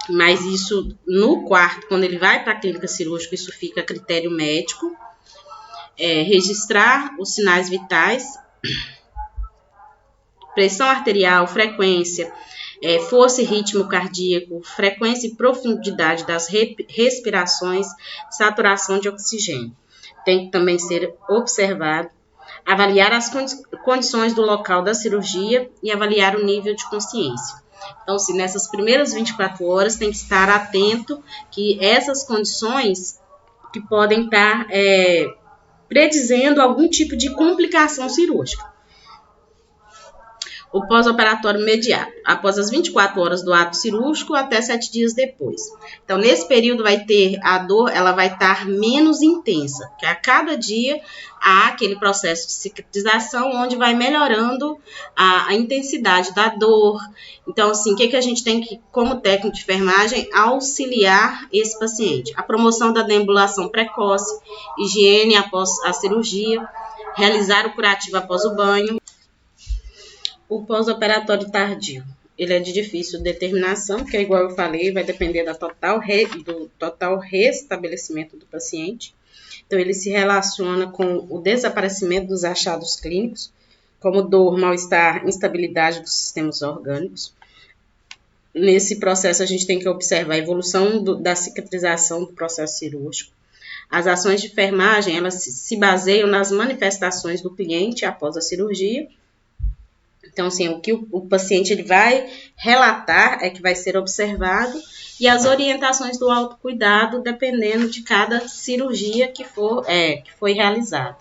Speaker 1: mas isso no quarto, quando ele vai para a clínica cirúrgica, isso fica a critério médico. Registrar os sinais vitais, pressão arterial, frequência, força e ritmo cardíaco, frequência e profundidade das respirações, saturação de oxigênio. Tem que também ser observado, avaliar as condições do local da cirurgia e avaliar o nível de consciência. Então, se nessas primeiras 24 horas tem que estar atento que essas condições que podem estar predizendo algum tipo de complicação cirúrgica. O pós-operatório imediato, após as 24 horas do ato cirúrgico até 7 dias depois. Então, nesse período vai ter a dor, ela vai estar menos intensa, porque a cada dia há aquele processo de cicatrização onde vai melhorando a intensidade da dor. Então, assim, o que a gente tem que, como técnico de enfermagem, auxiliar esse paciente? A promoção da deambulação precoce, higiene após a cirurgia, realizar o curativo após o banho. O pós-operatório tardio, ele é de difícil determinação, porque, igual eu falei, vai depender do total restabelecimento do paciente. Então, ele se relaciona com o desaparecimento dos achados clínicos, como dor, mal-estar, instabilidade dos sistemas orgânicos. Nesse processo, a gente tem que observar a evolução da cicatrização do processo cirúrgico. As ações de enfermagem, elas se baseiam nas manifestações do cliente após a cirurgia. Então, assim, o que o paciente ele vai relatar é que vai ser observado e as orientações do autocuidado dependendo de cada cirurgia que foi realizada.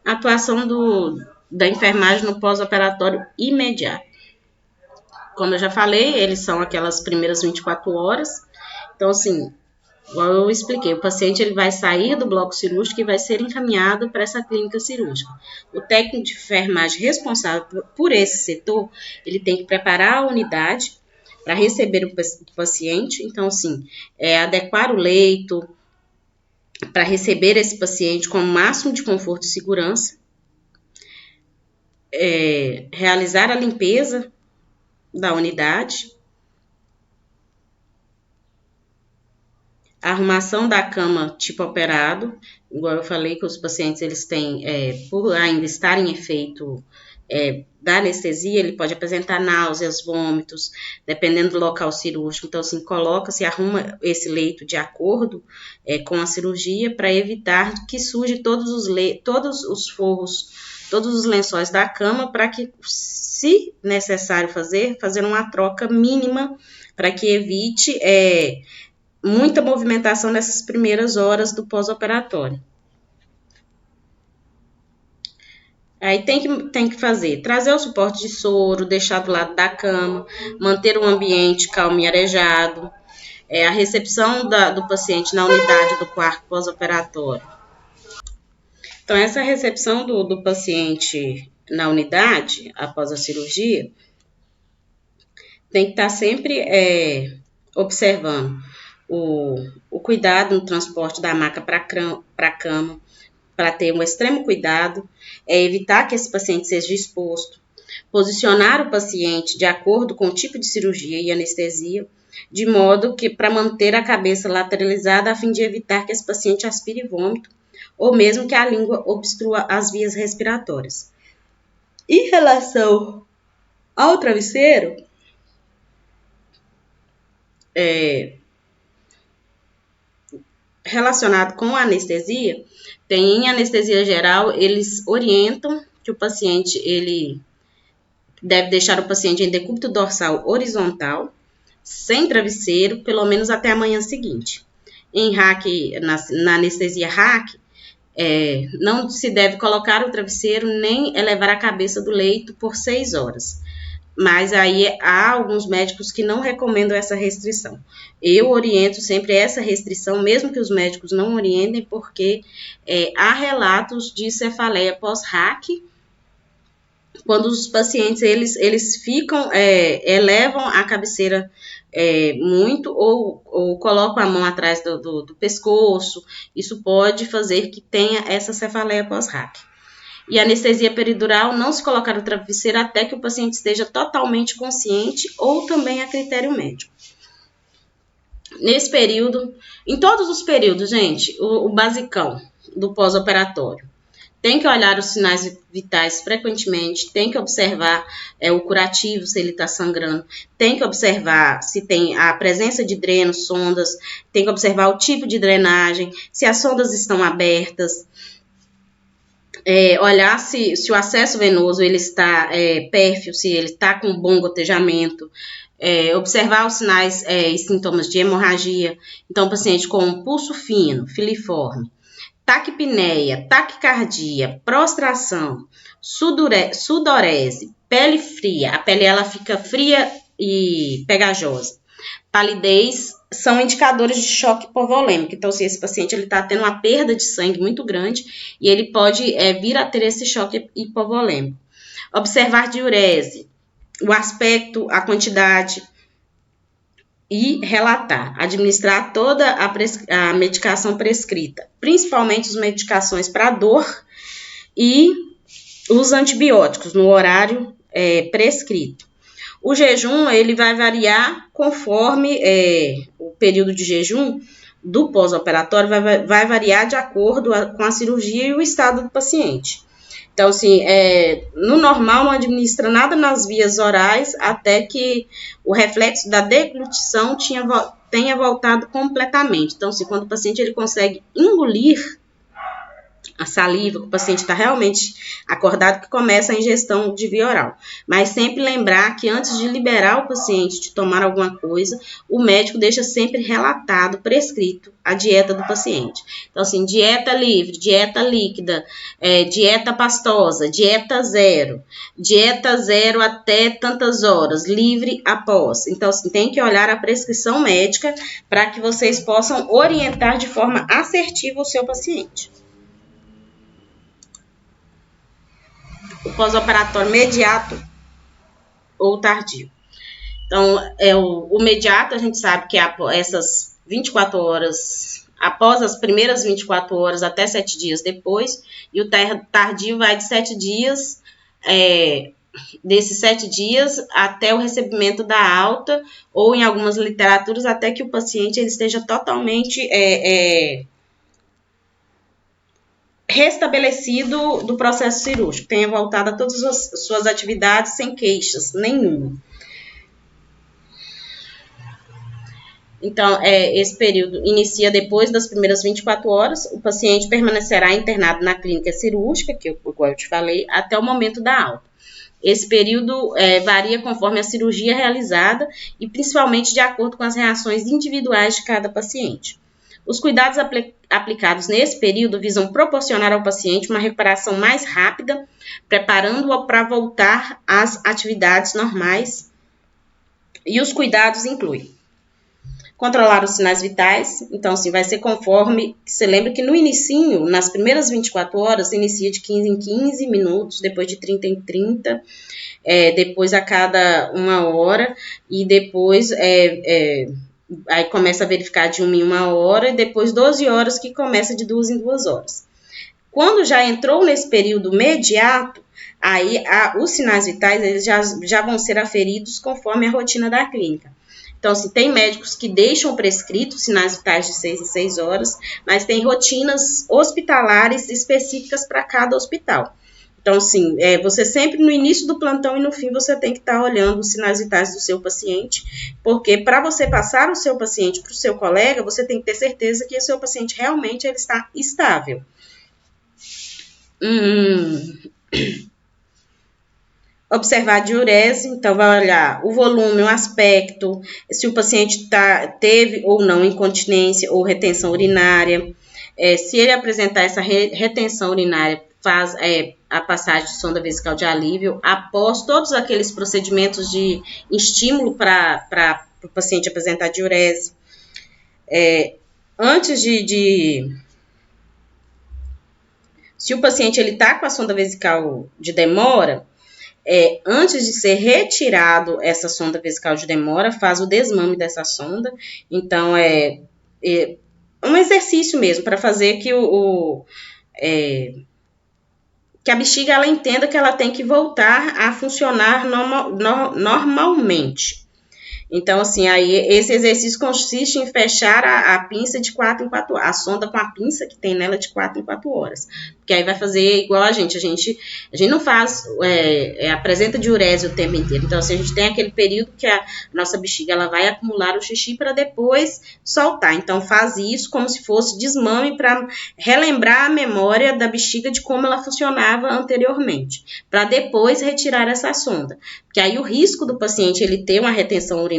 Speaker 1: Atuação da enfermagem no pós-operatório imediato. Como eu já falei, eles são aquelas primeiras 24 horas. Então, assim, igual eu expliquei, o paciente ele vai sair do bloco cirúrgico e vai ser encaminhado para essa clínica cirúrgica. O técnico de enfermagem responsável por esse setor, ele tem que preparar a unidade para receber o paciente. Então, assim, adequar o leito para receber esse paciente com o máximo de conforto e segurança. Realizar a limpeza da unidade. A arrumação da cama tipo operado, igual eu falei que os pacientes eles têm, por ainda estar em efeito da anestesia, ele pode apresentar náuseas, vômitos, dependendo do local cirúrgico. Então, assim, arruma esse leito de acordo com a cirurgia para evitar que suje todos os forros, todos os lençóis da cama, para que, se necessário fazer uma troca mínima para que evite muita movimentação nessas primeiras horas do pós-operatório. Aí tem que trazer o suporte de soro, deixar do lado da cama, manter o ambiente calmo e arejado, a recepção do paciente na unidade do quarto pós-operatório. Então, essa recepção do paciente na unidade, após a cirurgia, tem que estar sempre observando o cuidado no transporte da maca para a cama, para ter um extremo cuidado, evitar que esse paciente seja exposto, posicionar o paciente de acordo com o tipo de cirurgia e anestesia, de modo que para manter a cabeça lateralizada a fim de evitar que esse paciente aspire vômito ou mesmo que a língua obstrua as vias respiratórias. Em relação ao travesseiro, relacionado com a anestesia, em anestesia geral, eles orientam que o paciente ele deve deixar o paciente em decúbito dorsal horizontal, sem travesseiro, pelo menos até a manhã seguinte. Em RAC, na anestesia RAC, não se deve colocar o travesseiro nem elevar a cabeça do leito por 6 horas. Mas aí há alguns médicos que não recomendam essa restrição. Eu oriento sempre essa restrição, mesmo que os médicos não orientem, porque há relatos de cefaleia pós-RAC, quando os pacientes eles ficam, elevam a cabeceira muito ou colocam a mão atrás do pescoço. Isso pode fazer que tenha essa cefaleia pós-RAC. E a anestesia peridural, não se colocar o travesseiro até que o paciente esteja totalmente consciente ou também a critério médico. Nesse período, em todos os períodos, gente, o basicão do pós-operatório. Tem que olhar os sinais vitais frequentemente, tem que observar o curativo, se ele está sangrando, tem que observar se tem a presença de drenos, sondas, tem que observar o tipo de drenagem, se as sondas estão abertas, olhar se o acesso venoso ele está pérfio, se ele está com bom gotejamento, observar os sinais e sintomas de hemorragia. Então, o paciente com pulso fino, filiforme, taquipneia, taquicardia, prostração, sudorese, pele fria, a pele ela fica fria e pegajosa, palidez, são indicadores de choque hipovolêmico. Então, se esse paciente está tendo uma perda de sangue muito grande e ele pode vir a ter esse choque hipovolêmico. Observar diurese, o aspecto, a quantidade e relatar. Administrar toda a medicação prescrita, principalmente as medicações para dor e os antibióticos no horário prescrito. O jejum, ele vai variar conforme o período de jejum do pós-operatório vai variar de acordo com a cirurgia e o estado do paciente. Então, assim, no normal não administra nada nas vias orais até que o reflexo da deglutição tenha voltado completamente. Então, assim, quando o paciente ele consegue engolir a saliva, que o paciente está realmente acordado, que começa a ingestão de via oral. Mas sempre lembrar que antes de liberar o paciente de tomar alguma coisa, o médico deixa sempre relatado, prescrito, a dieta do paciente. Então, assim, dieta livre, dieta líquida, dieta pastosa, dieta zero até tantas horas, livre após. Então, assim, tem que olhar a prescrição médica para que vocês possam orientar de forma assertiva o seu paciente. O pós-operatório imediato ou tardio. Então, o imediato a gente sabe que é essas 24 horas, após as primeiras 24 horas até 7 dias depois, e o tardio vai de 7 dias, desses 7 dias até o recebimento da alta, ou em algumas literaturas, até que o paciente ele esteja totalmente restabelecido do processo cirúrgico, tenha voltado a todas as suas atividades sem queixas nenhuma. Então, esse período inicia depois das primeiras 24 horas, o paciente permanecerá internado na clínica cirúrgica, igual eu te falei, até o momento da alta. Esse período varia conforme a cirurgia realizada e principalmente de acordo com as reações individuais de cada paciente. Os cuidados aplicados nesse período visam proporcionar ao paciente uma recuperação mais rápida, preparando-o para voltar às atividades normais. E os cuidados incluem controlar os sinais vitais. Então, assim, vai ser conforme, você lembra que no inicinho, nas primeiras 24 horas, inicia de 15 em 15 minutos, depois de 30 em 30, depois a cada 1 hora, e depois aí começa a verificar de 1 em 1 hora, e depois 12 horas, que começa de 2 em 2 horas. Quando já entrou nesse período imediato, aí os sinais vitais eles já vão ser aferidos conforme a rotina da clínica. Então, assim, tem médicos que deixam prescritos sinais vitais de 6 em 6 horas, mas tem rotinas hospitalares específicas para cada hospital. Então, assim, você sempre no início do plantão e no fim você tem que estar olhando os sinais vitais do seu paciente, porque para você passar o seu paciente para o seu colega, você tem que ter certeza que o seu paciente realmente ele está estável. Observar a diurese, então vai olhar o volume, o aspecto, se o paciente teve ou não incontinência ou retenção urinária. Se ele apresentar essa retenção urinária, faz a passagem de sonda vesical de alívio após todos aqueles procedimentos de estímulo para o paciente apresentar diurese. Antes se o paciente está com a sonda vesical de demora, antes de ser retirado essa sonda vesical de demora, faz o desmame dessa sonda. Então, é um exercício mesmo para fazer que que a bexiga ela entenda que ela tem que voltar a funcionar normalmente. Então, assim, aí esse exercício consiste em fechar a pinça de 4 em 4 horas, a sonda com a pinça que tem nela de 4 em 4 horas. Porque aí vai fazer igual a gente não faz, apresenta diurese o tempo inteiro. Então, assim, a gente tem aquele período que a nossa bexiga ela vai acumular o xixi para depois soltar. Então, faz isso como se fosse desmame para relembrar a memória da bexiga de como ela funcionava anteriormente, para depois retirar essa sonda. Porque aí o risco do paciente ele ter uma retenção urinária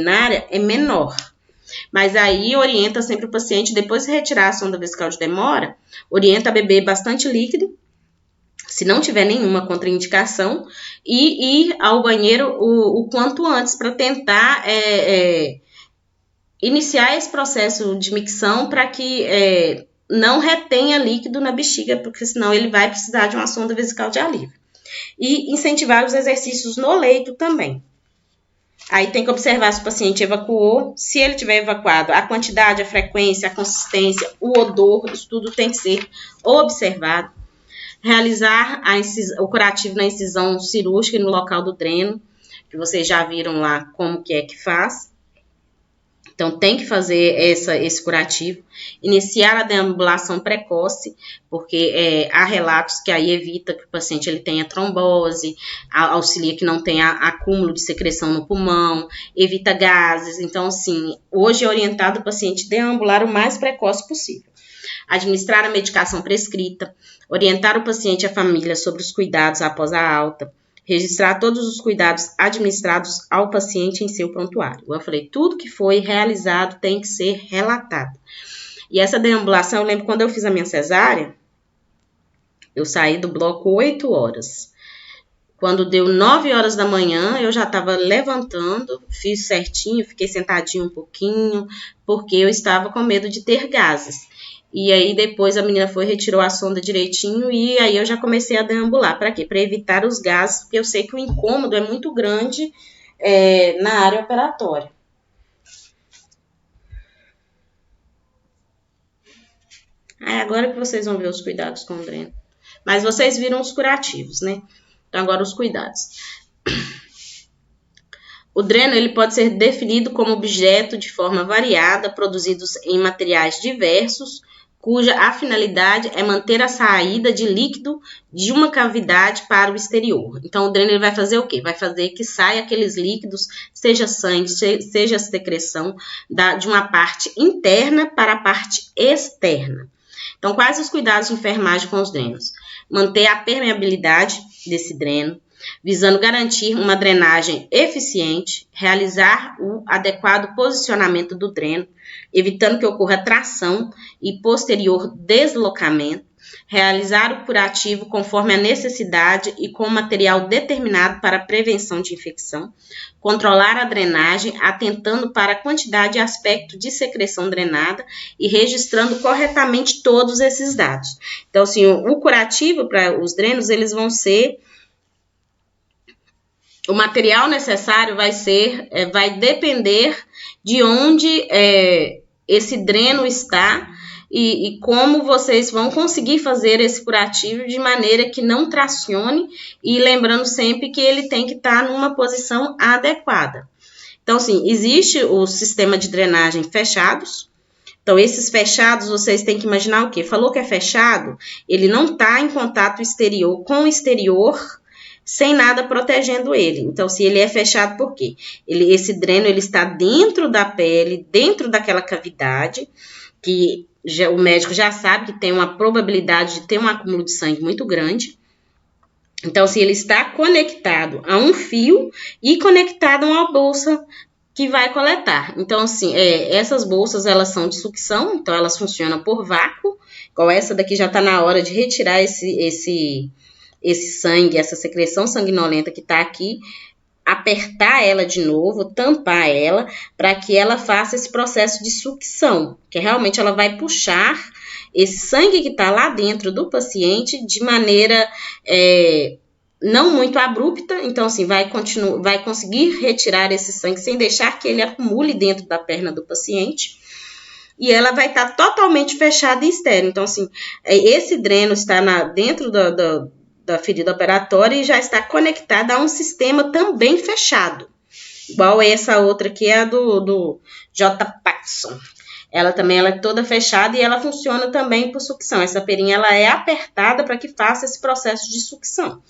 Speaker 1: é menor. Mas aí orienta sempre o paciente, depois de retirar a sonda vesical de demora, orienta a beber bastante líquido, se não tiver nenhuma contraindicação, e ir ao banheiro o quanto antes para tentar iniciar esse processo de micção para que não retenha líquido na bexiga, porque senão ele vai precisar de uma sonda vesical de alívio. E incentivar os exercícios no leito também. Aí tem que observar se o paciente evacuou, se ele tiver evacuado, a quantidade, a frequência, a consistência, o odor, isso tudo tem que ser observado. Realizar o curativo na incisão cirúrgica e no local do dreno, que vocês já viram lá como que faz. Então, tem que fazer esse curativo. Iniciar a deambulação precoce, porque há relatos que aí evita que o paciente ele tenha trombose, auxilia que não tenha acúmulo de secreção no pulmão, evita gases. Então, assim, hoje é orientado o paciente a deambular o mais precoce possível. Administrar a medicação prescrita, orientar o paciente e a família sobre os cuidados após a alta, registrar todos os cuidados administrados ao paciente em seu prontuário. Eu falei, tudo que foi realizado tem que ser relatado. E essa deambulação, eu lembro quando eu fiz a minha cesárea, eu saí do bloco 8 horas. Quando deu 9 horas da manhã, eu já estava levantando, fiz certinho, fiquei sentadinho um pouquinho, porque eu estava com medo de ter gases. E aí depois a menina retirou a sonda direitinho e aí eu já comecei a deambular. Para quê? Para evitar os gases, porque eu sei que o incômodo é muito grande na área operatória. Aí agora que vocês vão ver os cuidados com o dreno. Mas vocês viram os curativos, né? Então agora os cuidados. O dreno ele pode ser definido como objeto de forma variada, produzidos em materiais diversos, cuja a finalidade é manter a saída de líquido de uma cavidade para o exterior. Então, o dreno ele vai fazer o quê? Vai fazer que saia aqueles líquidos, seja sangue, seja secreção, de uma parte interna para a parte externa. Então, quais os cuidados de enfermagem com os drenos? Manter a permeabilidade desse dreno, visando garantir uma drenagem eficiente, realizar o adequado posicionamento do dreno, evitando que ocorra tração e posterior deslocamento, realizar o curativo conforme a necessidade e com material determinado para a prevenção de infecção, controlar a drenagem, atentando para a quantidade e aspecto de secreção drenada e registrando corretamente todos esses dados. Então, assim, o curativo para os drenos, eles vão ser... O material necessário vai depender de onde esse dreno está e como vocês vão conseguir fazer esse curativo de maneira que não tracione e lembrando sempre que ele tem que estar numa posição adequada. Então, assim, existe o sistema de drenagem fechados. Então, esses fechados, vocês têm que imaginar o quê? Falou que é fechado, ele não está em contato exterior com o exterior, sem nada protegendo ele. Então, se ele é fechado, por quê? Esse dreno ele está dentro da pele, dentro daquela cavidade, que o médico já sabe que tem uma probabilidade de ter um acúmulo de sangue muito grande. Então, assim, ele está conectado a um fio e conectado a uma bolsa que vai coletar. Então, assim, essas bolsas, elas são de sucção, então elas funcionam por vácuo, igual essa daqui já está na hora de retirar esse sangue, essa secreção sanguinolenta que está aqui, apertar ela de novo, tampar ela, para que ela faça esse processo de sucção, que realmente ela vai puxar esse sangue que está lá dentro do paciente de maneira não muito abrupta, então assim, vai conseguir retirar esse sangue sem deixar que ele acumule dentro da perna do paciente, e ela vai estar totalmente fechada e estéril. Então assim, esse dreno está dentro da ferida operatória e já está conectada a um sistema também fechado, igual essa outra aqui é a do J. Paxson. Ela também é toda fechada e ela funciona também por sucção. Essa perinha ela é apertada para que faça esse processo de sucção.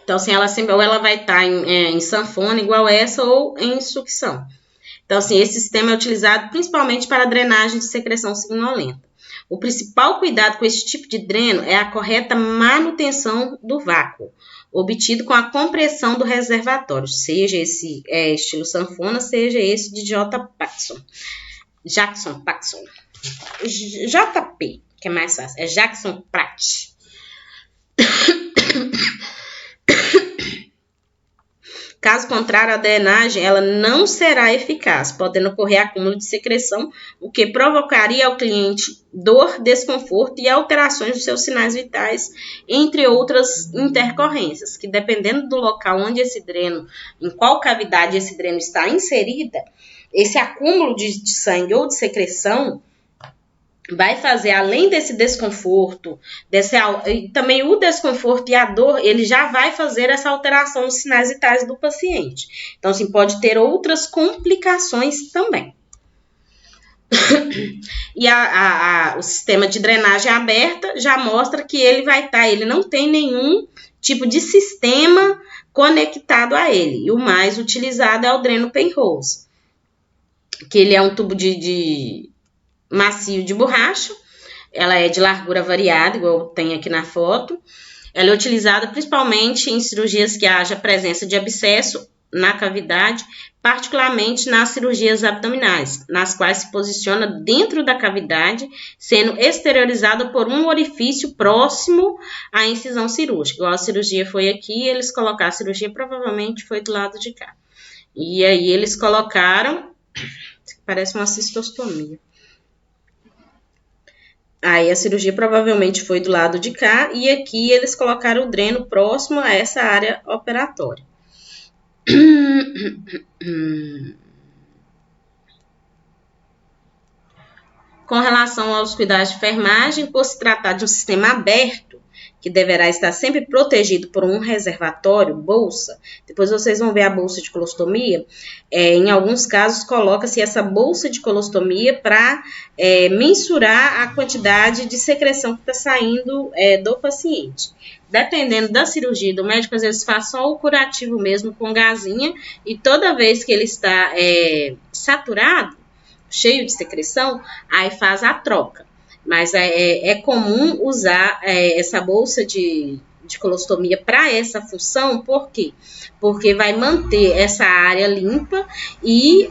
Speaker 1: Então, assim, ou ela vai estar em sanfona igual essa ou em sucção. Então, assim, esse sistema é utilizado principalmente para drenagem de secreção sanguinolenta. O principal cuidado com esse tipo de dreno é a correta manutenção do vácuo, obtido com a compressão do reservatório, seja esse estilo sanfona, seja esse de Jackson Paxson. JP, que é mais fácil, é Jackson Pratt. Caso contrário, a drenagem ela não será eficaz, podendo ocorrer acúmulo de secreção, o que provocaria ao cliente dor, desconforto e alterações dos seus sinais vitais, entre outras intercorrências, que dependendo do local onde esse dreno, em qual cavidade esse dreno está inserida, esse acúmulo de sangue ou de secreção vai fazer, além desse desconforto, também o desconforto e a dor, ele já vai fazer essa alteração nos sinais vitais do paciente. Então, assim, pode ter outras complicações também. E o sistema de drenagem aberta já mostra que ele não tem nenhum tipo de sistema conectado a ele. E o mais utilizado é o dreno Penrose, que ele é um tubo macio de borracha, ela é de largura variada, igual tem aqui na foto. Ela é utilizada principalmente em cirurgias que haja presença de abscesso na cavidade, particularmente nas cirurgias abdominais, nas quais se posiciona dentro da cavidade, sendo exteriorizada por um orifício próximo à incisão cirúrgica. Igual a cirurgia foi aqui, eles colocaram, a cirurgia provavelmente foi do lado de cá. E aí eles colocaram, parece uma cistostomia. Aí a cirurgia provavelmente foi do lado de cá e aqui eles colocaram o dreno próximo a essa área operatória. Com relação aos cuidados de enfermagem, por se tratar de um sistema aberto, que deverá estar sempre protegido por um reservatório, bolsa. Depois vocês vão ver a bolsa de colostomia. Em alguns casos, coloca-se essa bolsa de colostomia para mensurar a quantidade de secreção que está saindo do paciente. Dependendo da cirurgia do médico, às vezes faz só o curativo mesmo com gazinha e toda vez que ele está saturado, cheio de secreção, aí faz a troca. Mas é comum usar essa bolsa de colostomia para essa função, por quê? Porque vai manter essa área limpa e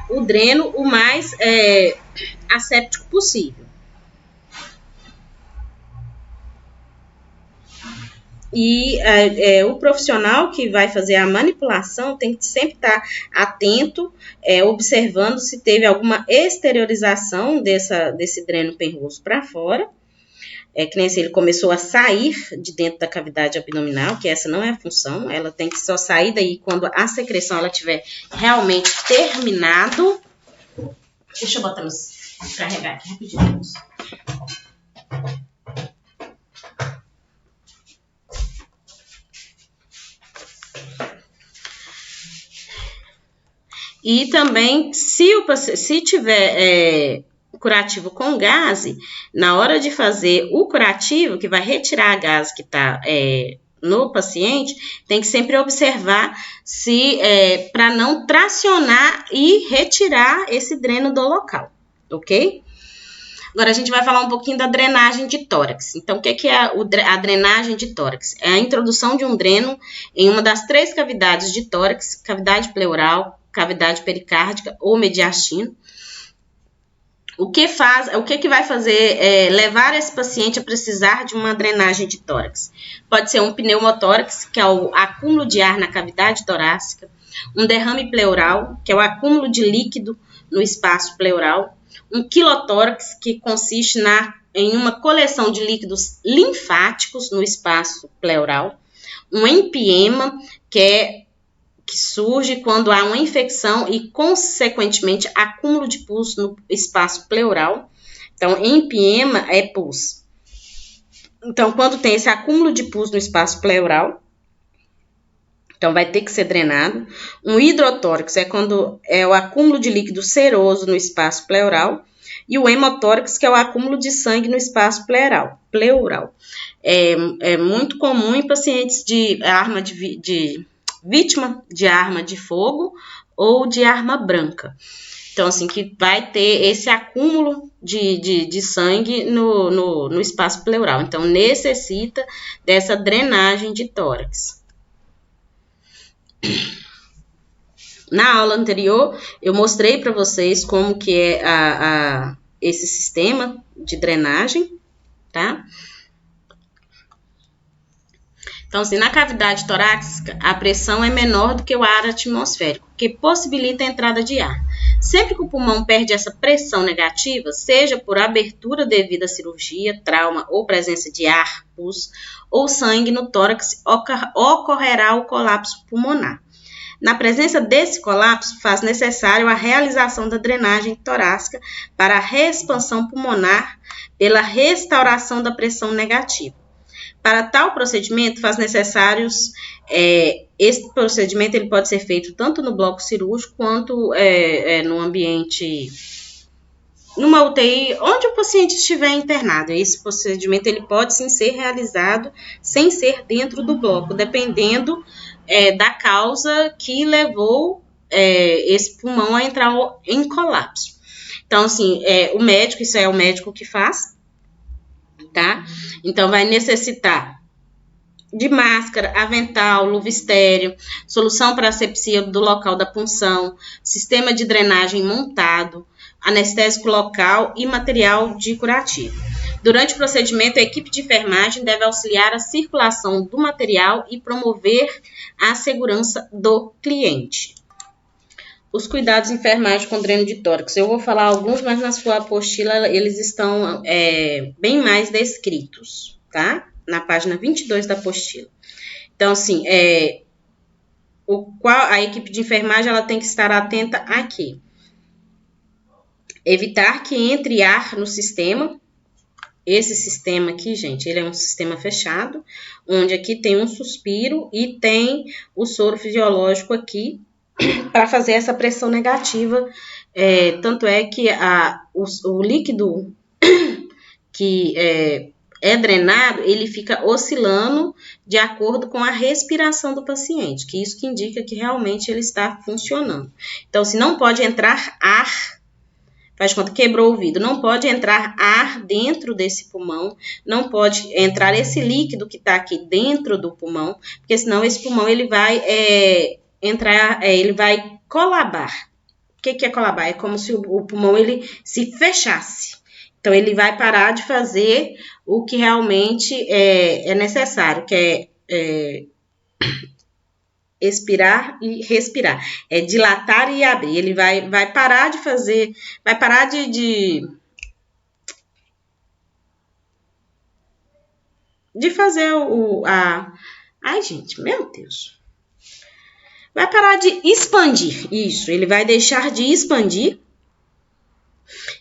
Speaker 1: o dreno o mais asséptico possível. E o profissional que vai fazer a manipulação tem que sempre estar atento, observando se teve alguma exteriorização desse dreno penroso para fora. Que nem se ele começou a sair de dentro da cavidade abdominal, que essa não é a função, ela tem que só sair daí quando a secreção ela tiver realmente terminado. Deixa eu botar carregar aqui rapidinho. E também, se tiver curativo com gase, na hora de fazer o curativo, que vai retirar a gase que está no paciente, tem que sempre observar se para não tracionar e retirar esse dreno do local, ok? Agora a gente vai falar um pouquinho da drenagem de tórax. Então, o que é a drenagem de tórax? É a introdução de um dreno em uma das 3 cavidades de tórax, cavidade pleural, cavidade pericárdica ou mediastino. O que vai fazer levar esse paciente a precisar de uma drenagem de tórax? Pode ser um pneumotórax, que é o acúmulo de ar na cavidade torácica, um derrame pleural, que é o acúmulo de líquido no espaço pleural, um quilotórax, que consiste em uma coleção de líquidos linfáticos no espaço pleural, um empiema, que surge quando há uma infecção e, consequentemente, acúmulo de pus no espaço pleural. Então, empiema é pus. Então, quando tem esse acúmulo de pus no espaço pleural, então vai ter que ser drenado. Um hidrotórax é quando é o acúmulo de líquido seroso no espaço pleural. E o hemotórax, que é o acúmulo de sangue no espaço pleural. É muito comum em pacientes de vítima de arma de fogo ou de arma branca. Então, assim, que vai ter esse acúmulo de sangue no espaço pleural. Então, necessita dessa drenagem de tórax. Na aula anterior, eu mostrei para vocês como que é esse sistema de drenagem, tá? Então, assim, na cavidade torácica, a pressão é menor do que o ar atmosférico, que possibilita a entrada de ar. Sempre que o pulmão perde essa pressão negativa, seja por abertura devido à cirurgia, trauma ou presença de ar, pus ou sangue no tórax, ocorrerá o colapso pulmonar. Na presença desse colapso, faz necessário a realização da drenagem torácica para a reexpansão pulmonar pela restauração da pressão negativa. Para tal procedimento, faz necessários, esse procedimento ele pode ser feito tanto no bloco cirúrgico quanto no ambiente, numa UTI, onde o paciente estiver internado. Esse procedimento ele pode sim ser realizado sem ser dentro do bloco, dependendo da causa que levou esse pulmão a entrar em colapso. Então, assim, o médico, isso é o médico que faz, tá? Então, vai necessitar de máscara, avental, luva estéreo, solução para asepsia do local da punção, sistema de drenagem montado, anestésico local e material de curativo. Durante o procedimento, a equipe de enfermagem deve auxiliar a circulação do material e promover a segurança do cliente. Os cuidados de enfermagem com dreno de tórax. Eu vou falar alguns, mas na sua apostila eles estão bem mais descritos, tá? Na página 22 da apostila. Então, assim, a equipe de enfermagem ela tem que estar atenta aqui. Evitar que entre ar no sistema. Esse sistema aqui, gente, ele é um sistema fechado, onde aqui tem um suspiro e tem o soro fisiológico aqui para fazer essa pressão negativa. Tanto é que o líquido que é drenado, ele fica oscilando de acordo com a respiração do paciente, que isso que indica que realmente ele está funcionando. Então, se não pode entrar ar, faz de conta que quebrou o vidro, não pode entrar ar dentro desse pulmão, não pode entrar esse líquido que está aqui dentro do pulmão, porque senão esse pulmão ele vai ele vai colabar. O que é colabar? É como se o pulmão ele se fechasse. Então, ele vai parar de fazer o que realmente é necessário, que é expirar e respirar. É dilatar e abrir. Ele vai parar de fazer, vai parar de fazer ai, gente, meu Deus. Vai parar de expandir. Isso, ele vai deixar de expandir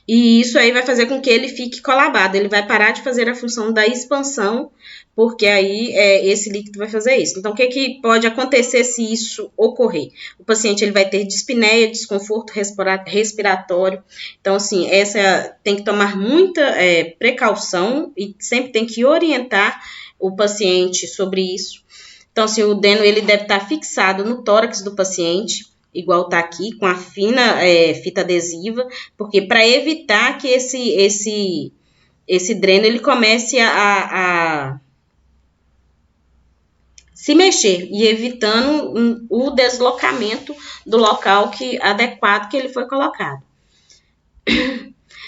Speaker 1: E isso aí vai fazer com que ele fique colabado, ele vai parar de fazer a função da expansão, porque aí esse líquido vai fazer isso. Então, o que pode acontecer se isso ocorrer? O paciente ele vai ter dispneia, desconforto respiratório. Então, assim, tem que tomar muita precaução e sempre tem que orientar o paciente sobre isso. Então, assim, o dreno ele deve estar fixado no tórax do paciente, igual tá aqui, com a fina fita adesiva, porque para evitar que esse dreno ele comece a se mexer e evitando o deslocamento do local adequado que ele foi colocado.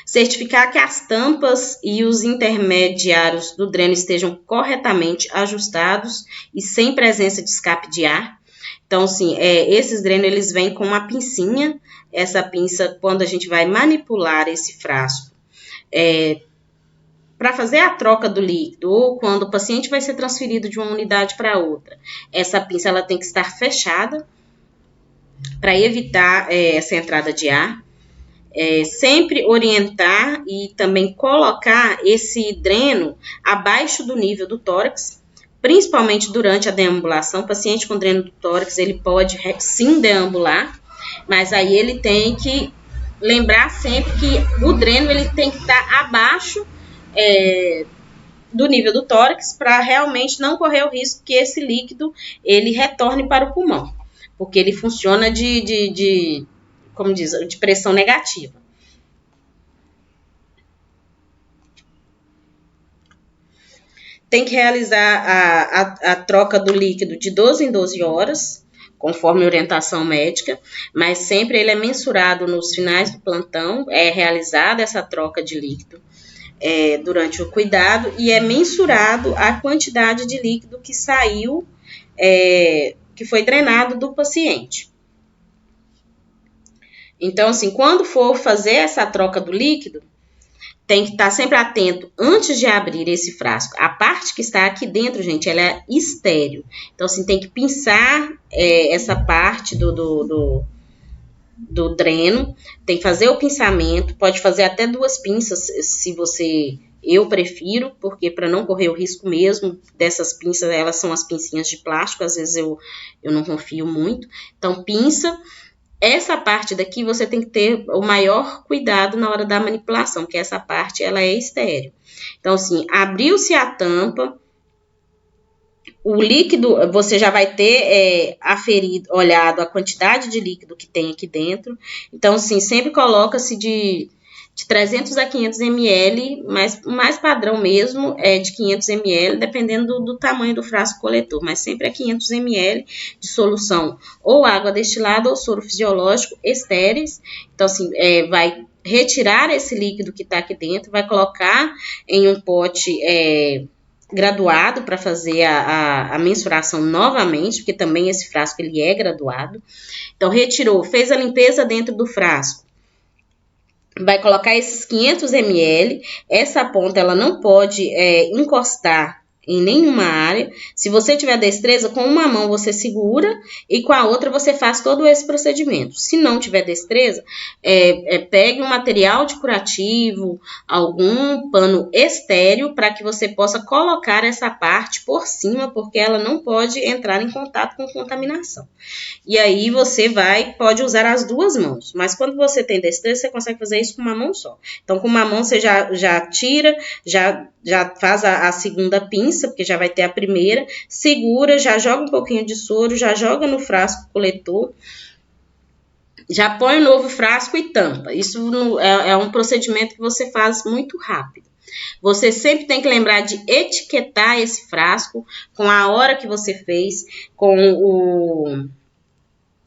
Speaker 1: Certificar que as tampas e os intermediários do dreno estejam corretamente ajustados e sem presença de escape de ar. Então, assim, esses drenos, eles vêm com uma pincinha. Essa pinça, quando a gente vai manipular esse frasco, para fazer a troca do líquido, ou quando o paciente vai ser transferido de uma unidade para outra, essa pinça ela tem que estar fechada para evitar essa entrada de ar. Sempre orientar e também colocar esse dreno abaixo do nível do tórax, principalmente durante a deambulação. O paciente com dreno do tórax, ele pode sim deambular, mas aí ele tem que lembrar sempre que o dreno ele tem que estar abaixo do nível do tórax para realmente não correr o risco que esse líquido ele retorne para o pulmão, porque ele funciona de pressão negativa. Tem que realizar a troca do líquido de 12 em 12 horas, conforme orientação médica, mas sempre ele é mensurado nos finais do plantão, é realizada essa troca de líquido durante o cuidado e é mensurado a quantidade de líquido que saiu, que foi drenado do paciente. Então, assim, quando for fazer essa troca do líquido, tem que estar sempre atento antes de abrir esse frasco. A parte que está aqui dentro, gente, ela é estéril. Então, assim, tem que pinçar essa parte do dreno, tem que fazer o pinçamento, pode fazer até 2 pinças, eu prefiro, porque para não correr o risco mesmo dessas pinças, elas são as pincinhas de plástico, às vezes eu não confio muito. Então, pinça. Essa parte daqui você tem que ter o maior cuidado na hora da manipulação, porque essa parte ela é estéril. Então, assim, abriu-se a tampa, o líquido, você já vai ter olhado a quantidade de líquido que tem aqui dentro. Então, assim, sempre coloca-se de 300 a 500 ml, mas o mais padrão mesmo é de 500 ml, dependendo do tamanho do frasco coletor, mas sempre é 500 ml de solução ou água destilada ou soro fisiológico estéreis. Então, assim, vai retirar esse líquido que está aqui dentro, vai colocar em um pote graduado para fazer a mensuração novamente, porque também esse frasco ele é graduado. Então, retirou, fez a limpeza dentro do frasco. Vai colocar esses 500 ml, essa ponta ela não pode encostar em nenhuma área. Se você tiver destreza, com uma mão você segura e com a outra você faz todo esse procedimento. Se não tiver destreza, pegue um material de curativo, algum pano estéreo para que você possa colocar essa parte por cima, porque ela não pode entrar em contato com contaminação. E aí você pode usar as 2 mãos, mas quando você tem destreza, você consegue fazer isso com uma mão só. Então, com uma mão você já tira, já faz a segunda pinça, porque já vai ter a primeira, segura, já joga um pouquinho de soro, já joga no frasco coletor, já põe o novo frasco e tampa. Isso é um procedimento que você faz muito rápido. Você sempre tem que lembrar de etiquetar esse frasco com a hora que você fez, com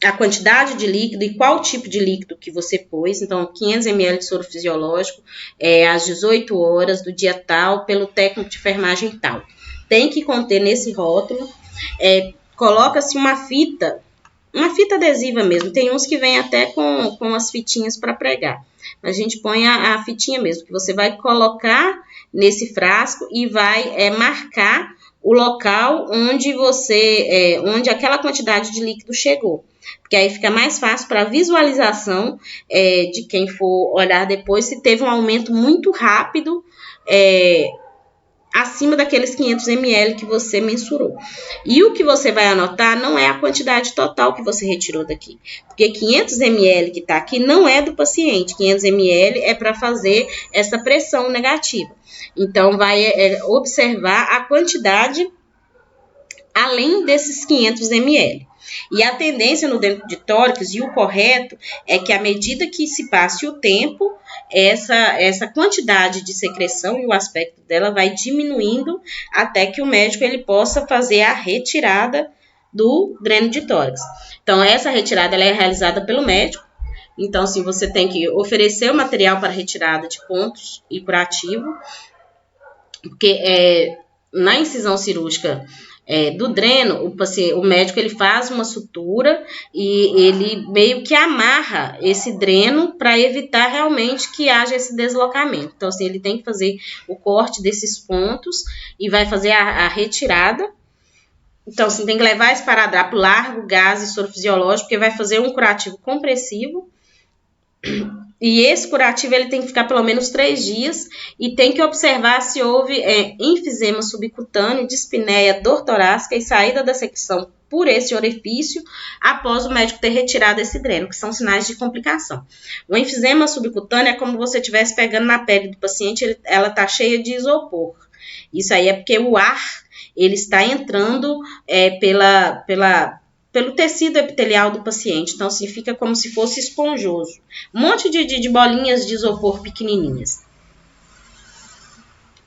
Speaker 1: a quantidade de líquido e qual tipo de líquido que você pôs. Então, 500 ml de soro fisiológico às 18 horas do dia tal, pelo técnico de enfermagem tal. Tem que conter nesse rótulo. Coloca-se uma fita adesiva mesmo. Tem uns que vêm até com as fitinhas para pregar. A gente põe a fitinha mesmo, que você vai colocar nesse frasco e vai marcar o local onde aquela quantidade de líquido chegou. Porque aí fica mais fácil para visualização de quem for olhar depois se teve um aumento muito rápido acima daqueles 500 ml que você mensurou. E o que você vai anotar não é a quantidade total que você retirou daqui. Porque 500 ml que está aqui não é do paciente. 500 ml é para fazer essa pressão negativa. Então, vai observar a quantidade além desses 500 ml. E a tendência no dentro de tórax e o correto é que à medida que se passe o tempo, essa quantidade de secreção e o aspecto dela vai diminuindo até que o médico ele possa fazer a retirada do dreno de tórax. Então, essa retirada ela é realizada pelo médico. Então, assim, você tem que oferecer o material para retirada de pontos e curativo, porque na incisão cirúrgica do dreno, o médico ele faz uma sutura e ele meio que amarra esse dreno para evitar realmente que haja esse deslocamento. Então, assim, ele tem que fazer o corte desses pontos e vai fazer a retirada. Então, assim, tem que levar esse esparadrapo largo, gás e soro fisiológico, porque vai fazer um curativo compressivo. E esse curativo ele tem que ficar pelo menos 3 dias e tem que observar se houve enfisema subcutâneo, dispneia, dor torácica e saída da secção por esse orifício após o médico ter retirado esse dreno, que são sinais de complicação. O enfisema subcutâneo é como se você estivesse pegando na pele do paciente, ela está cheia de isopor. Isso aí é porque o ar ele está entrando pelo tecido epitelial do paciente, então assim, fica como se fosse esponjoso. Um monte de bolinhas de isopor pequenininhas.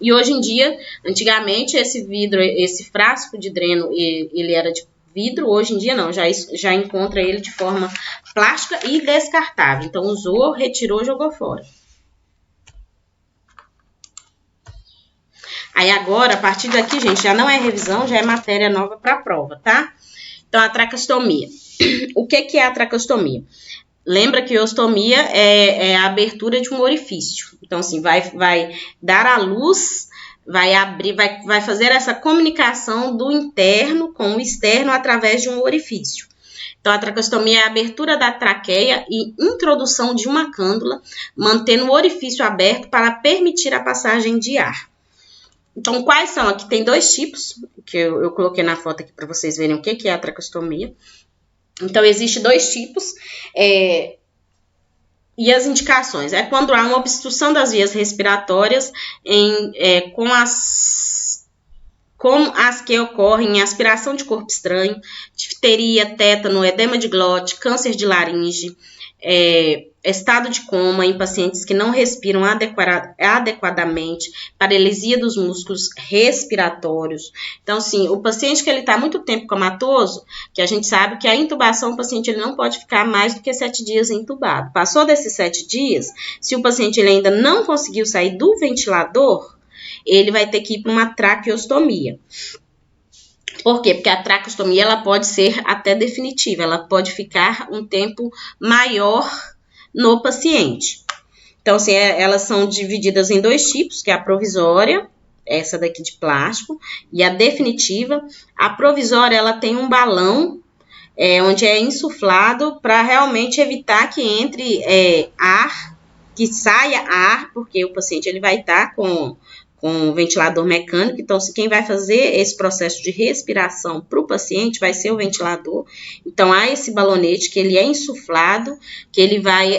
Speaker 1: E hoje em dia, antigamente, esse frasco de dreno, ele era de vidro, hoje em dia não, já encontra ele de forma plástica e descartável. Então, usou, retirou, jogou fora. Aí agora, a partir daqui, gente, já não é revisão, já é matéria nova para a prova, tá? Então, a tracostomia. O que é a tracostomia? Lembra que ostomia é a abertura de um orifício. Então, assim, vai dar à luz, vai abrir, vai fazer essa comunicação do interno com o externo através de um orifício. Então, a tracostomia é a abertura da traqueia e introdução de uma cânula, mantendo o orifício aberto para permitir a passagem de ar. Então, quais são? Aqui tem 2 tipos, que eu coloquei na foto aqui para vocês verem o que é a tracostomia. Então, existe 2 tipos, e as indicações. É quando há uma obstrução das vias respiratórias como as que ocorrem em aspiração de corpo estranho, difteria, tétano, edema de glote, câncer de laringe, estado de coma em pacientes que não respiram adequadamente, paralisia dos músculos respiratórios. Então, sim, o paciente que ele está muito tempo comatoso, que a gente sabe que a intubação, o paciente ele não pode ficar mais do que 7 dias entubado. Passou desses 7 dias, se o paciente ele ainda não conseguiu sair do ventilador, ele vai ter que ir para uma traqueostomia. Por quê? Porque a tracostomia ela pode ser até definitiva, ela pode ficar um tempo maior no paciente. Então, assim, elas são divididas em 2 tipos, que é a provisória, essa daqui de plástico, e a definitiva. A provisória, ela tem um balão, onde é insuflado para realmente evitar que entre ar, que saia ar, porque o paciente ele vai estar com um ventilador mecânico, então quem vai fazer esse processo de respiração para o paciente vai ser o ventilador. Então, há esse balonete que ele é insuflado, que ele vai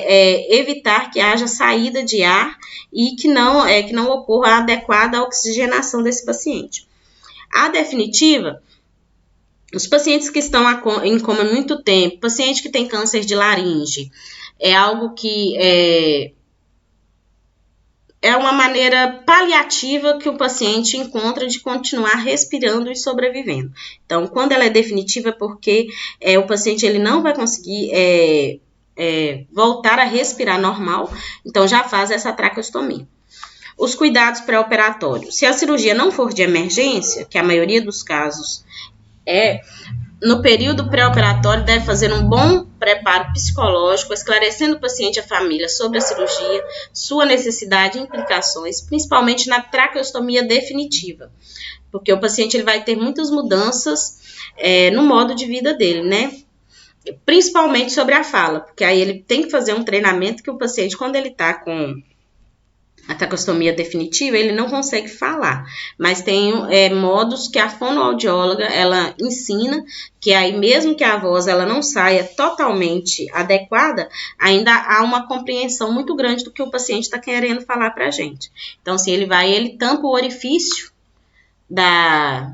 Speaker 1: evitar que haja saída de ar e que não ocorra a adequada oxigenação desse paciente. A definitiva, os pacientes que estão em coma há muito tempo, paciente que tem câncer de laringe, é algo que é uma maneira paliativa que o paciente encontra de continuar respirando e sobrevivendo. Então, quando ela é definitiva é porque o paciente ele não vai conseguir voltar a respirar normal, então já faz essa traqueostomia. Os cuidados pré-operatórios. Se a cirurgia não for de emergência, que a maioria dos casos no período pré-operatório deve fazer um bom preparo psicológico, esclarecendo o paciente e a família sobre a cirurgia, sua necessidade e implicações, principalmente na traqueostomia definitiva. porque o paciente ele vai ter muitas mudanças no modo de vida dele, né? Principalmente sobre a fala, porque aí ele tem que fazer um treinamento que o paciente, quando ele tá com a tracostomia definitiva, ele não consegue falar, mas tem modos que a fonoaudióloga, ela ensina, que aí mesmo que a voz ela não saia totalmente adequada, ainda há uma compreensão muito grande do que o paciente está querendo falar para a gente. Então, assim, ele tampa o orifício da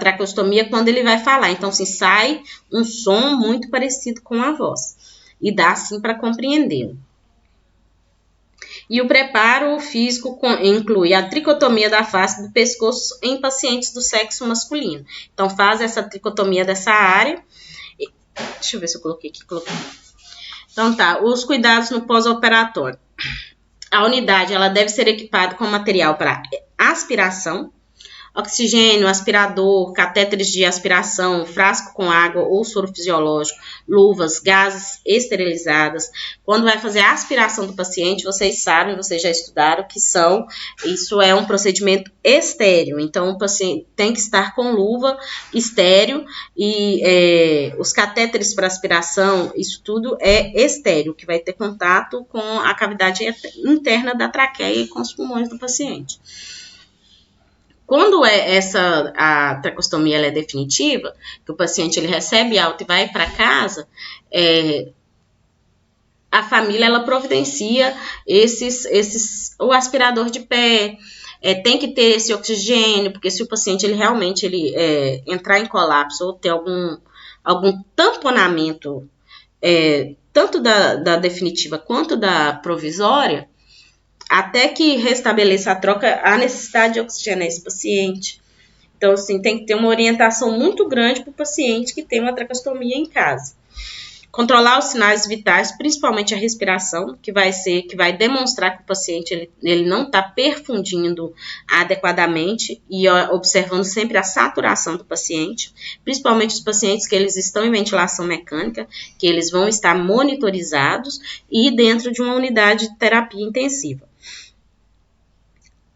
Speaker 1: tracostomia quando ele vai falar. Então, assim, sai um som muito parecido com a voz, e dá, assim, para compreendê-lo. E o preparo físico inclui a tricotomia da face do pescoço em pacientes do sexo masculino. Então, faz essa tricotomia dessa área. Deixa eu ver se eu coloquei aqui. Então, tá. Os cuidados no pós-operatório. A unidade, ela deve ser equipada com material para aspiração, oxigênio, aspirador, catéteres de aspiração, frasco com água ou soro fisiológico, luvas, gases esterilizadas. Quando vai fazer a aspiração do paciente, vocês sabem, vocês já estudaram que isso é um procedimento estéril. Então, o paciente tem que estar com luva estéril e os catéteres para aspiração, isso tudo é estéril, que vai ter contato com a cavidade interna da traqueia e com os pulmões do paciente. Quando a tracostomia ela é definitiva, que o paciente ele recebe alta e vai para casa, a família ela providencia o aspirador de pé, tem que ter esse oxigênio, porque se o paciente ele realmente entrar em colapso ou ter algum tamponamento, tanto da definitiva quanto da provisória, até que restabeleça a troca, há necessidade de oxigenar esse paciente. Então, assim, tem que ter uma orientação muito grande para o paciente que tem uma tracostomia em casa. Controlar os sinais vitais, principalmente a respiração, que vai demonstrar que o paciente ele não está perfundindo adequadamente e observando sempre a saturação do paciente, principalmente os pacientes que eles estão em ventilação mecânica, que eles vão estar monitorizados e dentro de uma unidade de terapia intensiva.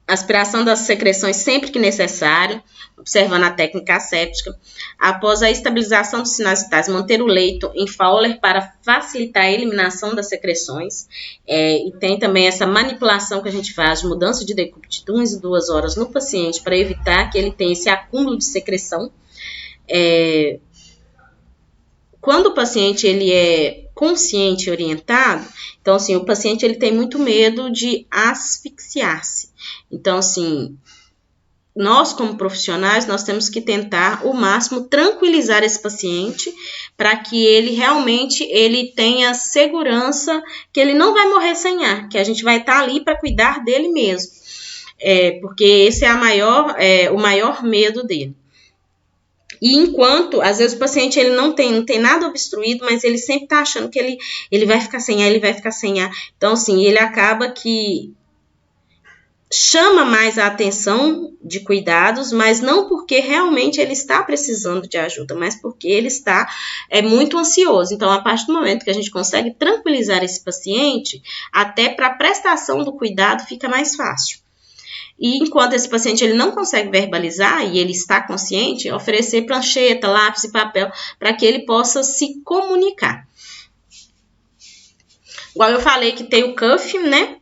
Speaker 1: Aspiração das secreções sempre que necessário, observando a técnica asséptica. Após a estabilização dos sinais vitais, manter o leito em Fowler para facilitar a eliminação das secreções. E tem também essa manipulação que a gente faz de mudança de decúbito de 1 e 2 horas no paciente para evitar que ele tenha esse acúmulo de secreção. Quando o paciente ele é consciente e orientado, então assim, o paciente ele tem muito medo de asfixiar-se. Então assim, nós como profissionais, nós temos que tentar o máximo tranquilizar esse paciente para que ele realmente tenha segurança que ele não vai morrer sem ar, que a gente vai estar ali para cuidar dele mesmo, porque esse é o maior medo dele. E enquanto, às vezes o paciente ele não tem nada obstruído, mas ele sempre está achando que ele vai ficar sem ar, Então, assim, ele acaba que chama mais a atenção de cuidados, mas não porque realmente ele está precisando de ajuda, mas porque ele está muito ansioso. Então, a partir do momento que a gente consegue tranquilizar esse paciente, até para a prestação do cuidado fica mais fácil. E enquanto esse paciente ele não consegue verbalizar e ele está consciente, oferecer prancheta, lápis e papel para que ele possa se comunicar. Igual eu falei que tem o cuff, né?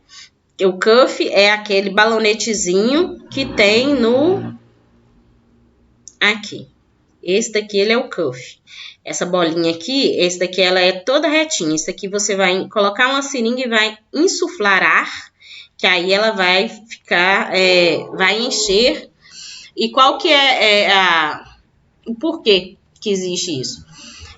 Speaker 1: O cuff é aquele balonetezinho que tem aqui. Esse daqui ele é o cuff. Essa bolinha aqui, esse daqui ela é toda retinha. Isso aqui você vai colocar uma seringa e vai insuflar ar, que aí ela vai ficar, vai encher. E qual que o porquê que existe isso?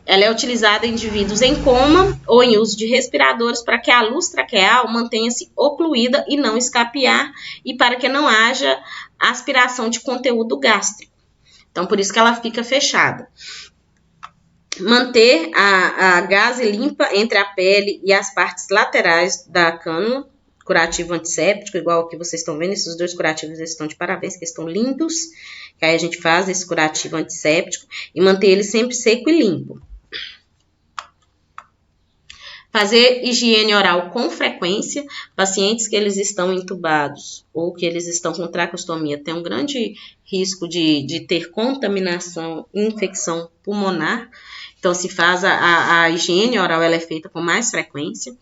Speaker 1: Ela é utilizada em indivíduos em coma ou em uso de respiradores para que a luz traqueal mantenha-se ocluída e não escapear e para que não haja aspiração de conteúdo gástrico. Então, por isso que ela fica fechada. Manter a gase limpa entre a pele e as partes laterais da cânula, curativo antisséptico, igual o que vocês estão vendo, esses 2 curativos eles estão de parabéns, que estão lindos, que aí a gente faz esse curativo antisséptico e manter ele sempre seco e limpo. Fazer higiene oral com frequência. Pacientes que eles estão entubados ou que eles estão com traqueostomia têm um grande risco de ter contaminação e infecção pulmonar. Então, se faz a higiene oral, ela é feita com mais frequência.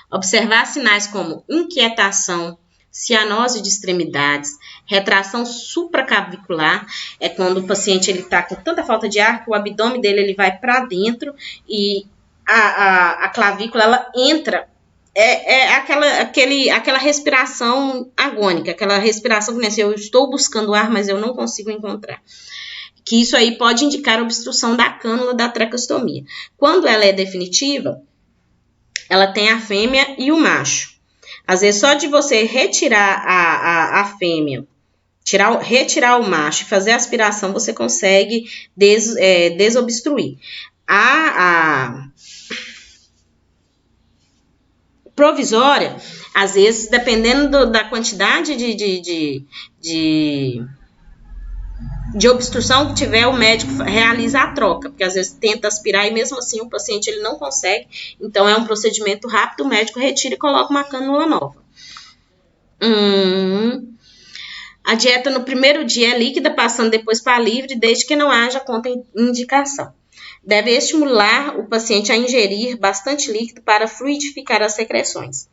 Speaker 1: Observar sinais como inquietação, cianose de extremidades, retração supraclavicular, é quando o paciente está com tanta falta de ar que o abdômen dele ele vai para dentro e a clavícula ela entra. Aquela respiração agônica, aquela respiração que assim, eu estou buscando ar, mas eu não consigo encontrar. Que isso aí pode indicar obstrução da cânula da traqueostomia. Quando ela é definitiva, ela tem a fêmea e o macho. Às vezes, só de você retirar a fêmea, retirar o macho e fazer a aspiração, você consegue desobstruir. A provisória, às vezes, dependendo da quantidade de obstrução que tiver, o médico realiza a troca, porque às vezes tenta aspirar e mesmo assim o paciente ele não consegue, então é um procedimento rápido, o médico retira e coloca uma cânula nova. A dieta no primeiro dia é líquida, passando depois para livre, desde que não haja contraindicação. Deve estimular o paciente a ingerir bastante líquido para fluidificar as secreções.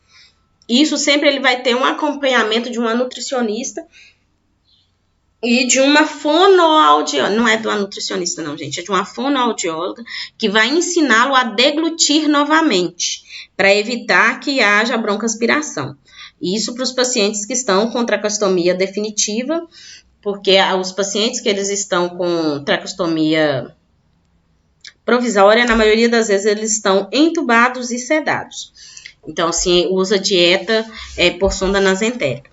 Speaker 1: Isso sempre ele vai ter um acompanhamento de uma nutricionista e de uma fonoaudióloga, não é de uma nutricionista não, gente, é de uma fonoaudióloga que vai ensiná-lo a deglutir novamente, para evitar que haja broncoaspiração. Isso para os pacientes que estão com traqueostomia definitiva, porque os pacientes que eles estão com traqueostomia provisória, na maioria das vezes eles estão entubados e sedados. Então, assim, usa dieta por sonda nasentérica.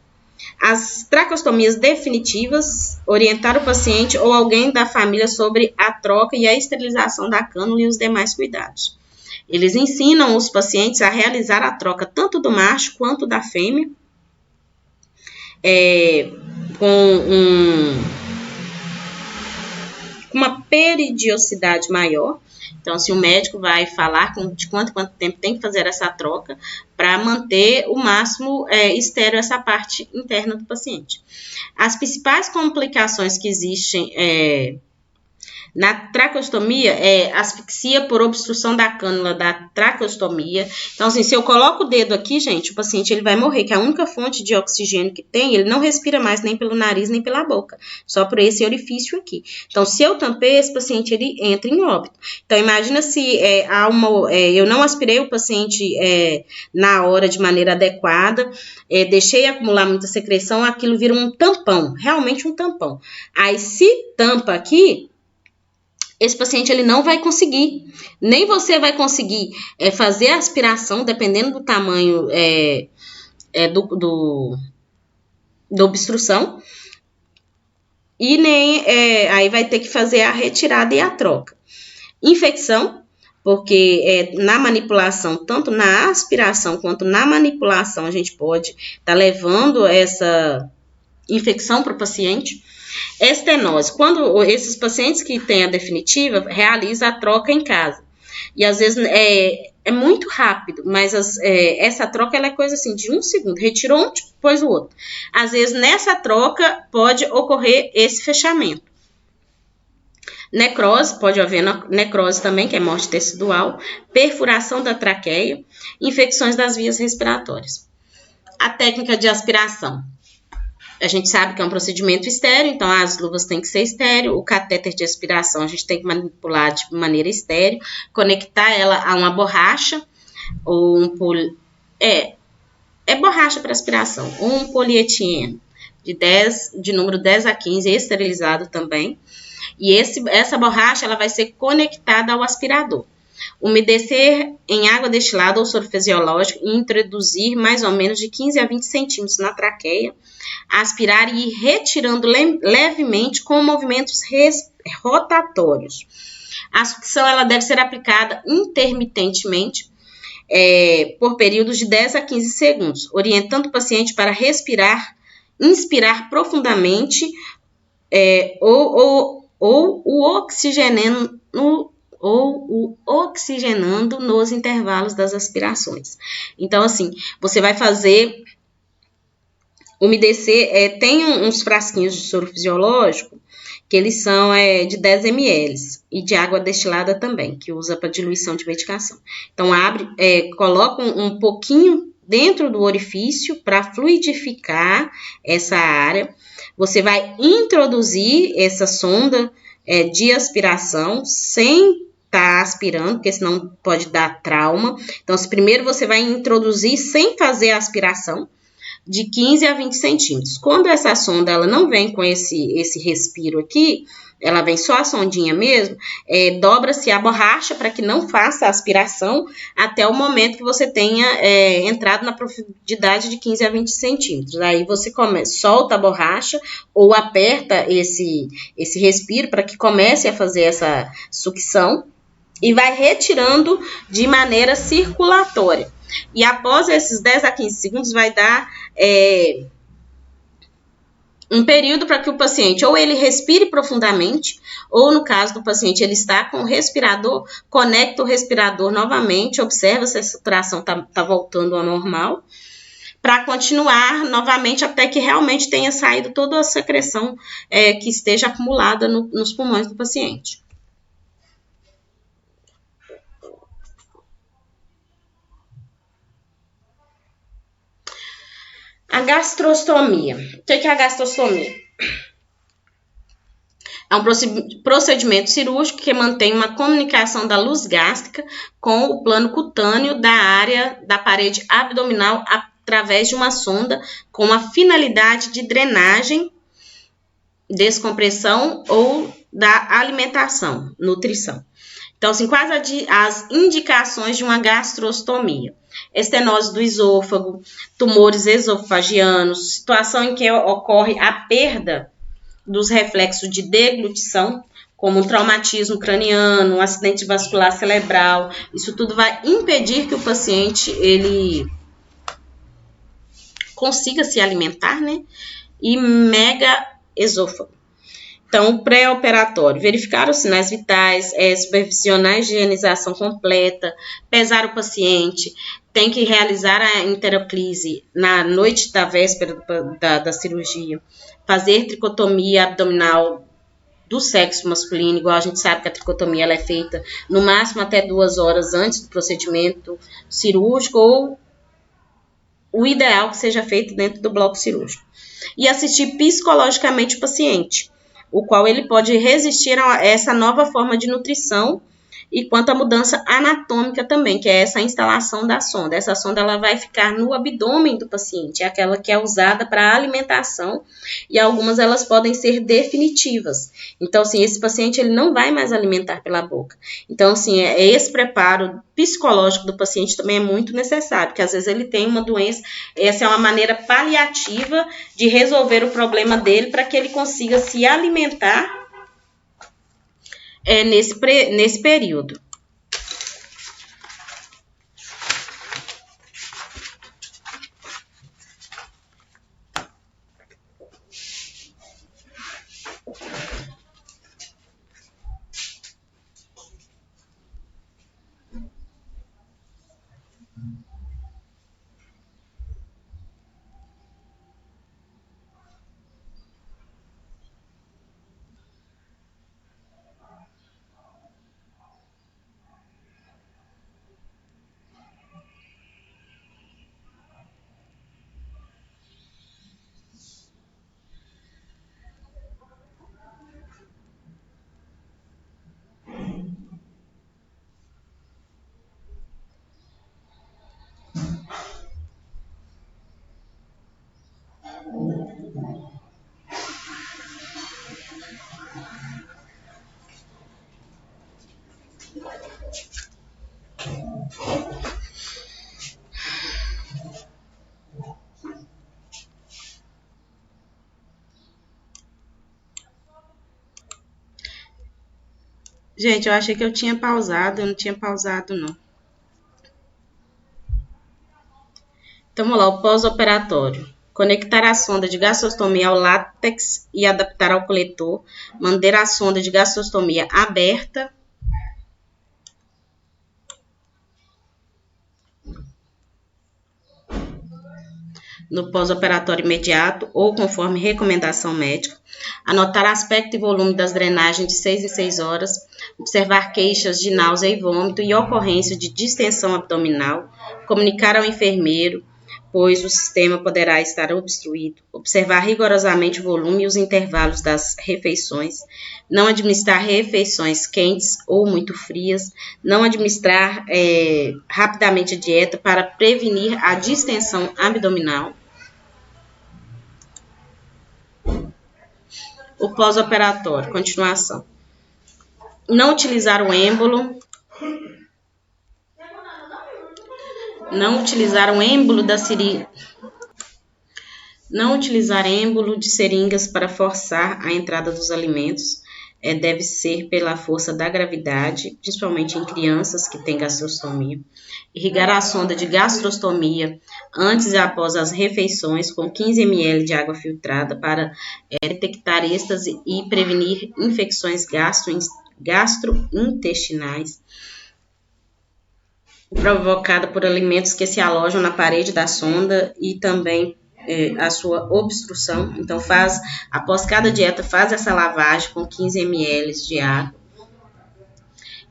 Speaker 1: As traqueostomias definitivas, orientar o paciente ou alguém da família sobre a troca e a esterilização da cânula e os demais cuidados. Eles ensinam os pacientes a realizar a troca tanto do macho quanto da fêmea, com uma periodicidade maior. Então, assim, o médico vai falar de quanto tempo tem que fazer essa troca para manter o máximo estéril essa parte interna do paciente. As principais complicações que existem na traqueostomia é asfixia por obstrução da cânula da traqueostomia. Então, assim, se eu coloco o dedo aqui, gente, o paciente ele vai morrer, que a única fonte de oxigênio que tem, ele não respira mais nem pelo nariz nem pela boca, só por esse orifício aqui. Então, se eu tampei, esse paciente ele entra em óbito. Então, imagina se eu não aspirei o paciente na hora de maneira adequada, deixei acumular muita secreção, aquilo vira um tampão, realmente um tampão. Aí, se tampa aqui, esse paciente ele não vai conseguir, nem você vai conseguir fazer a aspiração, dependendo do tamanho da obstrução, e nem aí vai ter que fazer a retirada e a troca. Infecção, porque na manipulação, tanto na aspiração quanto na manipulação, a gente pode estar levando essa infecção para o paciente. Estenose, quando esses pacientes que têm a definitiva, realizam a troca em casa. E às vezes é muito rápido, mas essa troca ela é coisa assim, de 1 segundo. Retirou um, depois o outro. Às vezes nessa troca pode ocorrer esse fechamento. Necrose, pode haver necrose também, que é morte tecidual. Perfuração da traqueia. Infecções das vias respiratórias. A técnica de aspiração. A gente sabe que é um procedimento estéreo, então as luvas têm que ser estéreo. O catéter de aspiração a gente tem que manipular de maneira estéreo, conectar ela a uma borracha ou borracha para aspiração, ou um polietieno de número 10 a 15, esterilizado também. E essa borracha ela vai ser conectada ao aspirador. Umedecer em água destilada ou soro fisiológico e introduzir mais ou menos de 15 a 20 centímetros na traqueia, aspirar e ir retirando levemente com movimentos rotatórios. A sucção ela deve ser aplicada intermitentemente por períodos de 10 a 15 segundos, orientando o paciente para inspirar profundamente ou o ou o oxigenando nos intervalos das aspirações. Então, assim, você vai fazer umedecer, tem uns frasquinhos de soro fisiológico que eles são de 10 ml e de água destilada também, que usa para diluição de medicação. Então, coloca um pouquinho dentro do orifício para fluidificar essa área. Você vai introduzir essa sonda de aspiração sem estar aspirando, porque senão pode dar trauma. Então, primeiro você vai introduzir sem fazer a aspiração, de 15 a 20 centímetros. Quando essa sonda ela não vem com esse respiro aqui, ela vem só a sondinha mesmo, dobra-se a borracha para que não faça a aspiração até o momento que você tenha entrado na profundidade de 15 a 20 centímetros. Aí você solta a borracha ou aperta esse respiro para que comece a fazer essa sucção e vai retirando de maneira circulatória. E após esses 10 a 15 segundos vai dar um período para que o paciente ou ele respire profundamente, ou no caso do paciente ele está com o respirador, conecta o respirador novamente, observa se a saturação está voltando ao normal, para continuar novamente até que realmente tenha saído toda a secreção que esteja acumulada nos pulmões do paciente. A gastrostomia. O que é a gastrostomia? É um procedimento cirúrgico que mantém uma comunicação da luz gástrica com o plano cutâneo da área da parede abdominal através de uma sonda com a finalidade de drenagem, descompressão ou da alimentação, nutrição. Então, assim, quais as indicações de uma gastrostomia? Estenose do esôfago, tumores esofagianos, situação em que ocorre a perda dos reflexos de deglutição, como um traumatismo craniano, um acidente vascular cerebral. Isso tudo vai impedir que o paciente ele consiga se alimentar, né? E mega esôfago. Então, pré-operatório, verificar os sinais vitais, supervisionar a higienização completa, pesar o paciente, tem que realizar a enteroclise na noite da véspera da cirurgia, fazer tricotomia abdominal do sexo masculino, igual a gente sabe que a tricotomia ela é feita no máximo até 2 horas antes do procedimento cirúrgico, ou o ideal que seja feito dentro do bloco cirúrgico. E assistir psicologicamente o paciente, o qual ele pode resistir a essa nova forma de nutrição, e quanto à mudança anatômica também, que é essa instalação da sonda. Essa sonda ela vai ficar no abdômen do paciente, é aquela que é usada para alimentação, e algumas elas podem ser definitivas. Então, assim, esse paciente ele não vai mais alimentar pela boca. Então, assim, esse preparo psicológico do paciente também é muito necessário, porque às vezes ele tem uma doença, essa é uma maneira paliativa de resolver o problema dele para que ele consiga se alimentar nesse período. Gente, eu achei que eu tinha pausado, eu não tinha pausado, não. Então, vamos lá, o pós-operatório. Conectar a sonda de gastrostomia ao látex e adaptar ao coletor. Manter a sonda de gastrostomia aberta no pós-operatório imediato ou conforme recomendação médica, anotar aspecto e volume das drenagens de 6 em 6 horas, observar queixas de náusea e vômito e ocorrência de distensão abdominal, comunicar ao enfermeiro, pois o sistema poderá estar obstruído, observar rigorosamente o volume e os intervalos das refeições, não administrar refeições quentes ou muito frias, não administrar rapidamente a dieta para prevenir a distensão abdominal. O pós-operatório, continuação. Não utilizar o êmbolo. Não utilizar o êmbolo da seringa. Não utilizar êmbolo de seringas para forçar a entrada dos alimentos. Deve ser pela força da gravidade, principalmente em crianças que têm gastrostomia. Irrigar a sonda de gastrostomia antes e após as refeições com 15 ml de água filtrada para detectar êxtase e prevenir infecções gastrointestinais provocada por alimentos que se alojam na parede da sonda e também a sua obstrução. Então, após cada dieta, faz essa lavagem com 15 ml de água.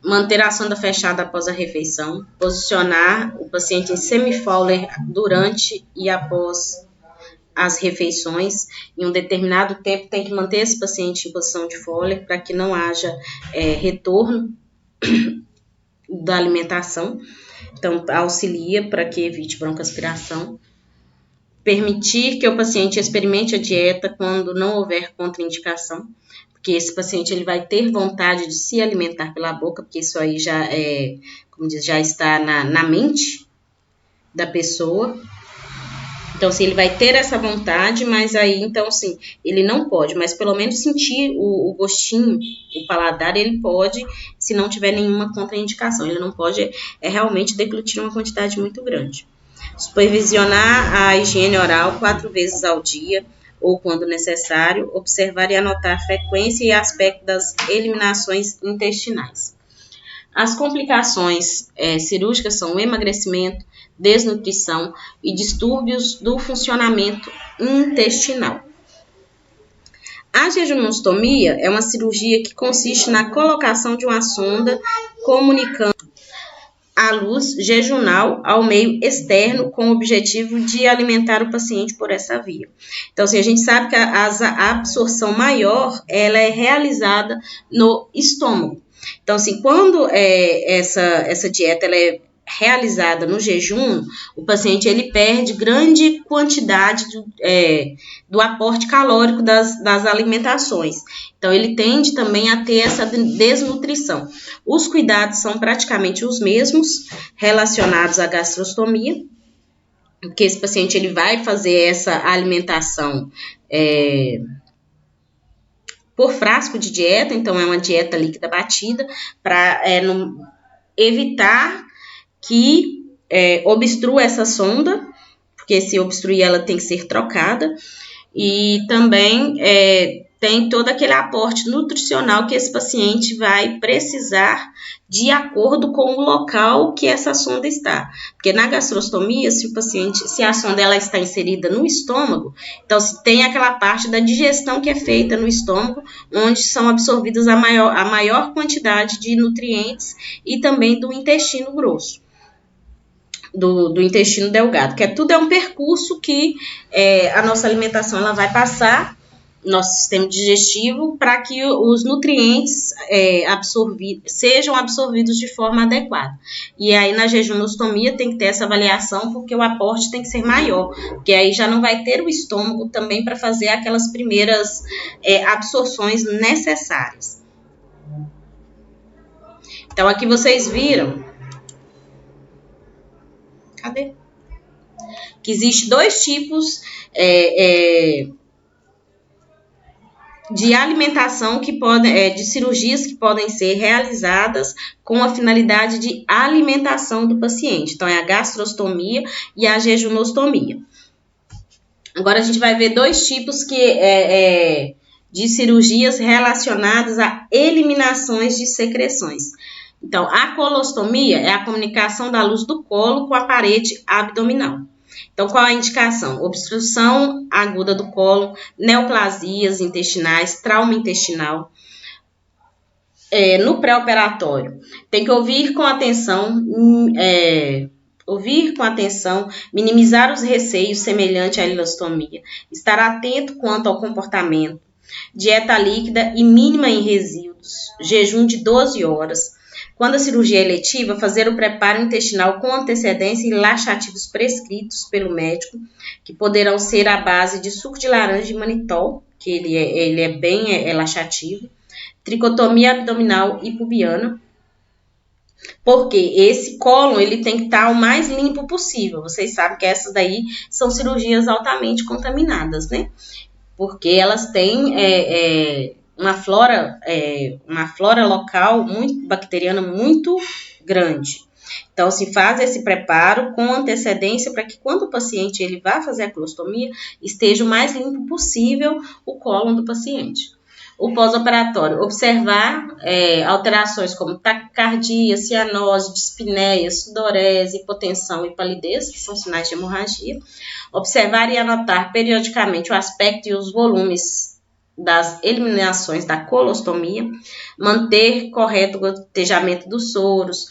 Speaker 1: Manter a sonda fechada após a refeição. Posicionar o paciente em semi-Fowler durante e após as refeições. Em um determinado tempo, tem que manter esse paciente em posição de Fowler para que não haja retorno da alimentação. Então, auxilia para que evite broncoaspiração. Permitir que o paciente experimente a dieta quando não houver contraindicação, porque esse paciente ele vai ter vontade de se alimentar pela boca, porque isso aí já já está na mente da pessoa. Então, assim, ele vai ter essa vontade, mas aí, então, assim, ele não pode, mas pelo menos sentir o gostinho, o paladar, ele pode, se não tiver nenhuma contraindicação. Ele não pode realmente deglutir uma quantidade muito grande. Supervisionar a higiene oral 4 vezes ao dia, ou quando necessário, observar e anotar a frequência e aspecto das eliminações intestinais. As complicações cirúrgicas são o emagrecimento, desnutrição e distúrbios do funcionamento intestinal. A jejunostomia é uma cirurgia que consiste na colocação de uma sonda comunicando a luz jejunal ao meio externo com o objetivo de alimentar o paciente por essa via. Então, assim, a gente sabe que a absorção maior ela é realizada no estômago. Então, assim, quando essa dieta ela é realizada no jejum, o paciente ele perde grande quantidade do aporte calórico das alimentações. Então, ele tende também a ter essa desnutrição. Os cuidados são praticamente os mesmos relacionados à gastrostomia, porque esse paciente ele vai fazer essa alimentação por frasco de dieta, então é uma dieta líquida batida, para evitar que obstrua essa sonda, porque se obstruir ela tem que ser trocada, e também tem todo aquele aporte nutricional que esse paciente vai precisar de acordo com o local que essa sonda está. Porque na gastrostomia, se a sonda ela está inserida no estômago, então se tem aquela parte da digestão que é feita no estômago, onde são absorvidas a maior quantidade de nutrientes e também do intestino grosso. Do intestino delgado, que tudo é um percurso que a nossa alimentação ela vai passar, nosso sistema digestivo, para que os nutrientes sejam absorvidos de forma adequada. E aí na jejunostomia tem que ter essa avaliação, porque o aporte tem que ser maior, porque aí já não vai ter o estômago também para fazer aquelas primeiras absorções necessárias. Então aqui vocês viram que existe 2 tipos de alimentação de cirurgias que podem ser realizadas com a finalidade de alimentação do paciente. Então, é a gastrostomia e a jejunostomia. Agora, a gente vai ver 2 tipos de cirurgias relacionadas a eliminações de secreções. Então, a colostomia é a comunicação da luz do colo com a parede abdominal. Então, qual a indicação? Obstrução aguda do cólon, neoplasias intestinais, trauma intestinal. No pré-operatório, tem que ouvir com atenção, minimizar os receios semelhantes à ileostomia, estar atento quanto ao comportamento, dieta líquida e mínima em resíduos, jejum de 12 horas. Quando a cirurgia é eletiva, fazer o preparo intestinal com antecedência e laxativos prescritos pelo médico, que poderão ser à base de suco de laranja e manitol, que ele é bem laxativo, tricotomia abdominal e pubiana, porque esse cólon ele tem que estar o mais limpo possível. Vocês sabem que essas daí são cirurgias altamente contaminadas, né? Porque elas têm uma flora local muito bacteriana muito grande. Então, se faz esse preparo com antecedência para que quando o paciente ele vá fazer a colostomia, esteja o mais limpo possível o cólon do paciente. O pós-operatório, observar alterações como taquicardia, cianose, dispneia, sudorese, hipotensão e palidez, que são sinais de hemorragia. Observar e anotar periodicamente o aspecto e os volumes das eliminações da colostomia. Manter correto o gotejamento dos soros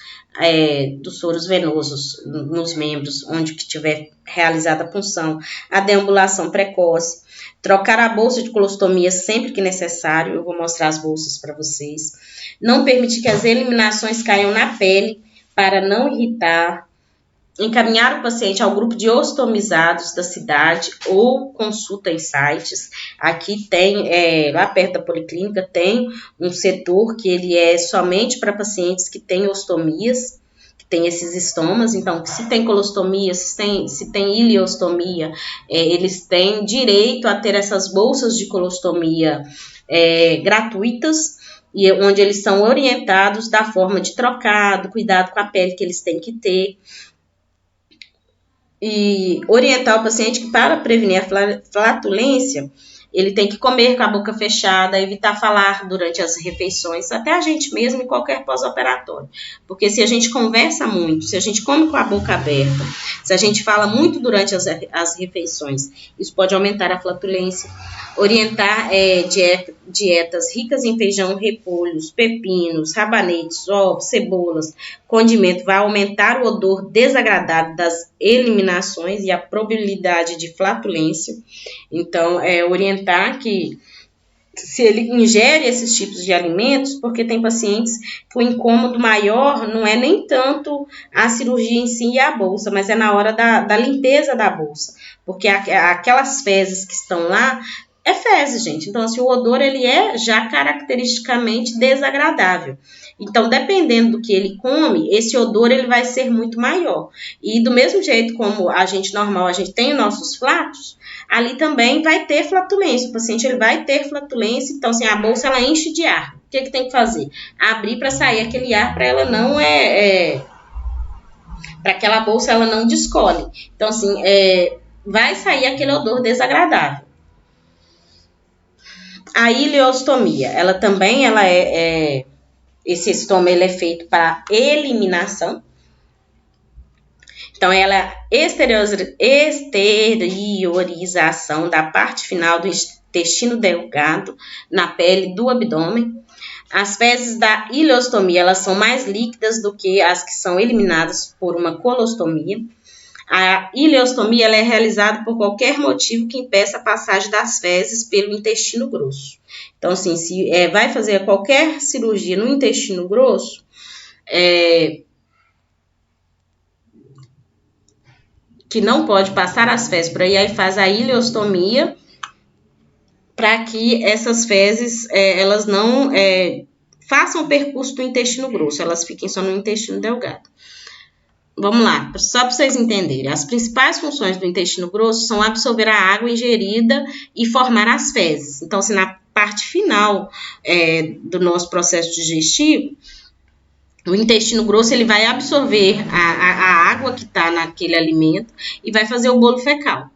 Speaker 1: venosos nos membros onde que tiver realizada a punção. A deambulação precoce. Trocar a bolsa de colostomia sempre que necessário. Eu vou mostrar as bolsas para vocês. Não permitir que as eliminações caiam na pele para não irritar. Encaminhar o paciente ao grupo de ostomizados da cidade ou consulta em sites. Aqui tem, lá perto da policlínica, tem um setor que ele é somente para pacientes que têm ostomias, que tem esses estomas. Então, se tem colostomia, se tem ileostomia, eles têm direito a ter essas bolsas de colostomia gratuitas, e onde eles são orientados da forma de trocar, do cuidado com a pele que eles têm que ter. E orientar o paciente que para prevenir a flatulência, ele tem que comer com a boca fechada, evitar falar durante as refeições, até a gente mesmo em qualquer pós-operatório. Porque se a gente conversa muito, se a gente come com a boca aberta, se a gente fala muito durante as refeições, isso pode aumentar a flatulência. Orientar dietas ricas em feijão, repolhos, pepinos, rabanetes, ovos, cebolas, condimento, vai aumentar o odor desagradável das eliminações e a probabilidade de flatulência. Então, orientar que se ele ingere esses tipos de alimentos, porque tem pacientes que o incômodo maior não é nem tanto a cirurgia em si e a bolsa, mas é na hora da limpeza da bolsa, porque aquelas fezes que estão lá, é fezes, gente. Então, assim, o odor, ele é já caracteristicamente desagradável. Então, dependendo do que ele come, esse odor, ele vai ser muito maior. E do mesmo jeito como a gente normal, a gente tem os nossos flatos, ali também vai ter flatulência. O paciente, ele vai ter flatulência. Então, assim, a bolsa, ela enche de ar. O que tem que fazer? Abrir para sair aquele ar, para ela não para aquela bolsa, ela não descole. Então, assim, vai sair aquele odor desagradável. A ileostomia, ela também, esse estoma, ele é feito para eliminação. Então, ela é exteriorização da parte final do intestino delgado na pele do abdômen. As fezes da ileostomia, elas são mais líquidas do que as que são eliminadas por uma colostomia. A ileostomia ela é realizada por qualquer motivo que impeça a passagem das fezes pelo intestino grosso. Então, assim, se vai fazer qualquer cirurgia no intestino grosso, que não pode passar as fezes por aí faz a ileostomia para que essas fezes elas não façam o percurso do intestino grosso, elas fiquem só no intestino delgado. Vamos lá, só para vocês entenderem. As principais funções do intestino grosso são absorver a água ingerida e formar as fezes. Então, se na parte final do nosso processo digestivo, o intestino grosso ele vai absorver a água que está naquele alimento e vai fazer o bolo fecal.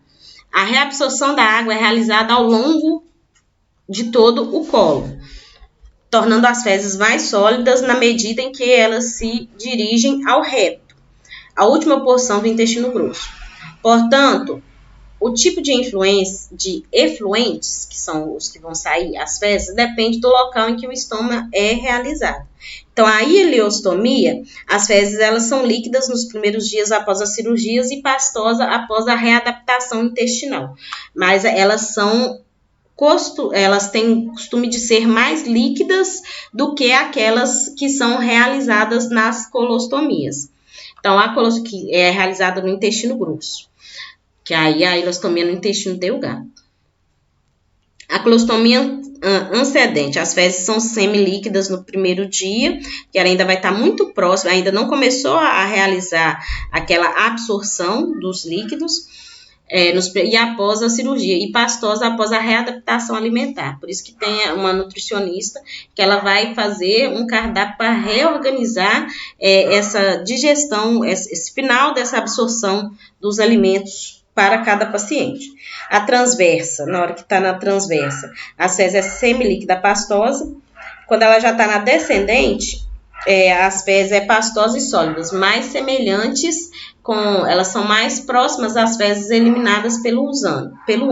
Speaker 1: A reabsorção da água é realizada ao longo de todo o colo, tornando as fezes mais sólidas na medida em que elas se dirigem ao reto, a última porção do intestino grosso. Portanto, o tipo de efluentes, que são os que vão sair, as fezes, depende do local em que o estômago é realizado. Então, a ileostomia, as fezes elas são líquidas nos primeiros dias após as cirurgias e pastosas após a readaptação intestinal. Mas elas têm costume de ser mais líquidas do que aquelas que são realizadas nas colostomias. Então, a colostomia que é realizada no intestino grosso, que aí a ileostomia no intestino delgado. A colostomia ancedente, as fezes são semilíquidas no primeiro dia, que ela ainda vai estar muito próxima, ainda não começou a realizar aquela absorção dos líquidos, e após a cirurgia, e pastosa após a readaptação alimentar. Por isso que tem uma nutricionista que ela vai fazer um cardápio para reorganizar essa digestão, esse final dessa absorção dos alimentos para cada paciente. A transversa, na hora que está na transversa, a fezes é semilíquida pastosa. Quando ela já está na descendente, as fezes é pastosas e sólidas, mais semelhantes, elas são mais próximas às fezes eliminadas pelo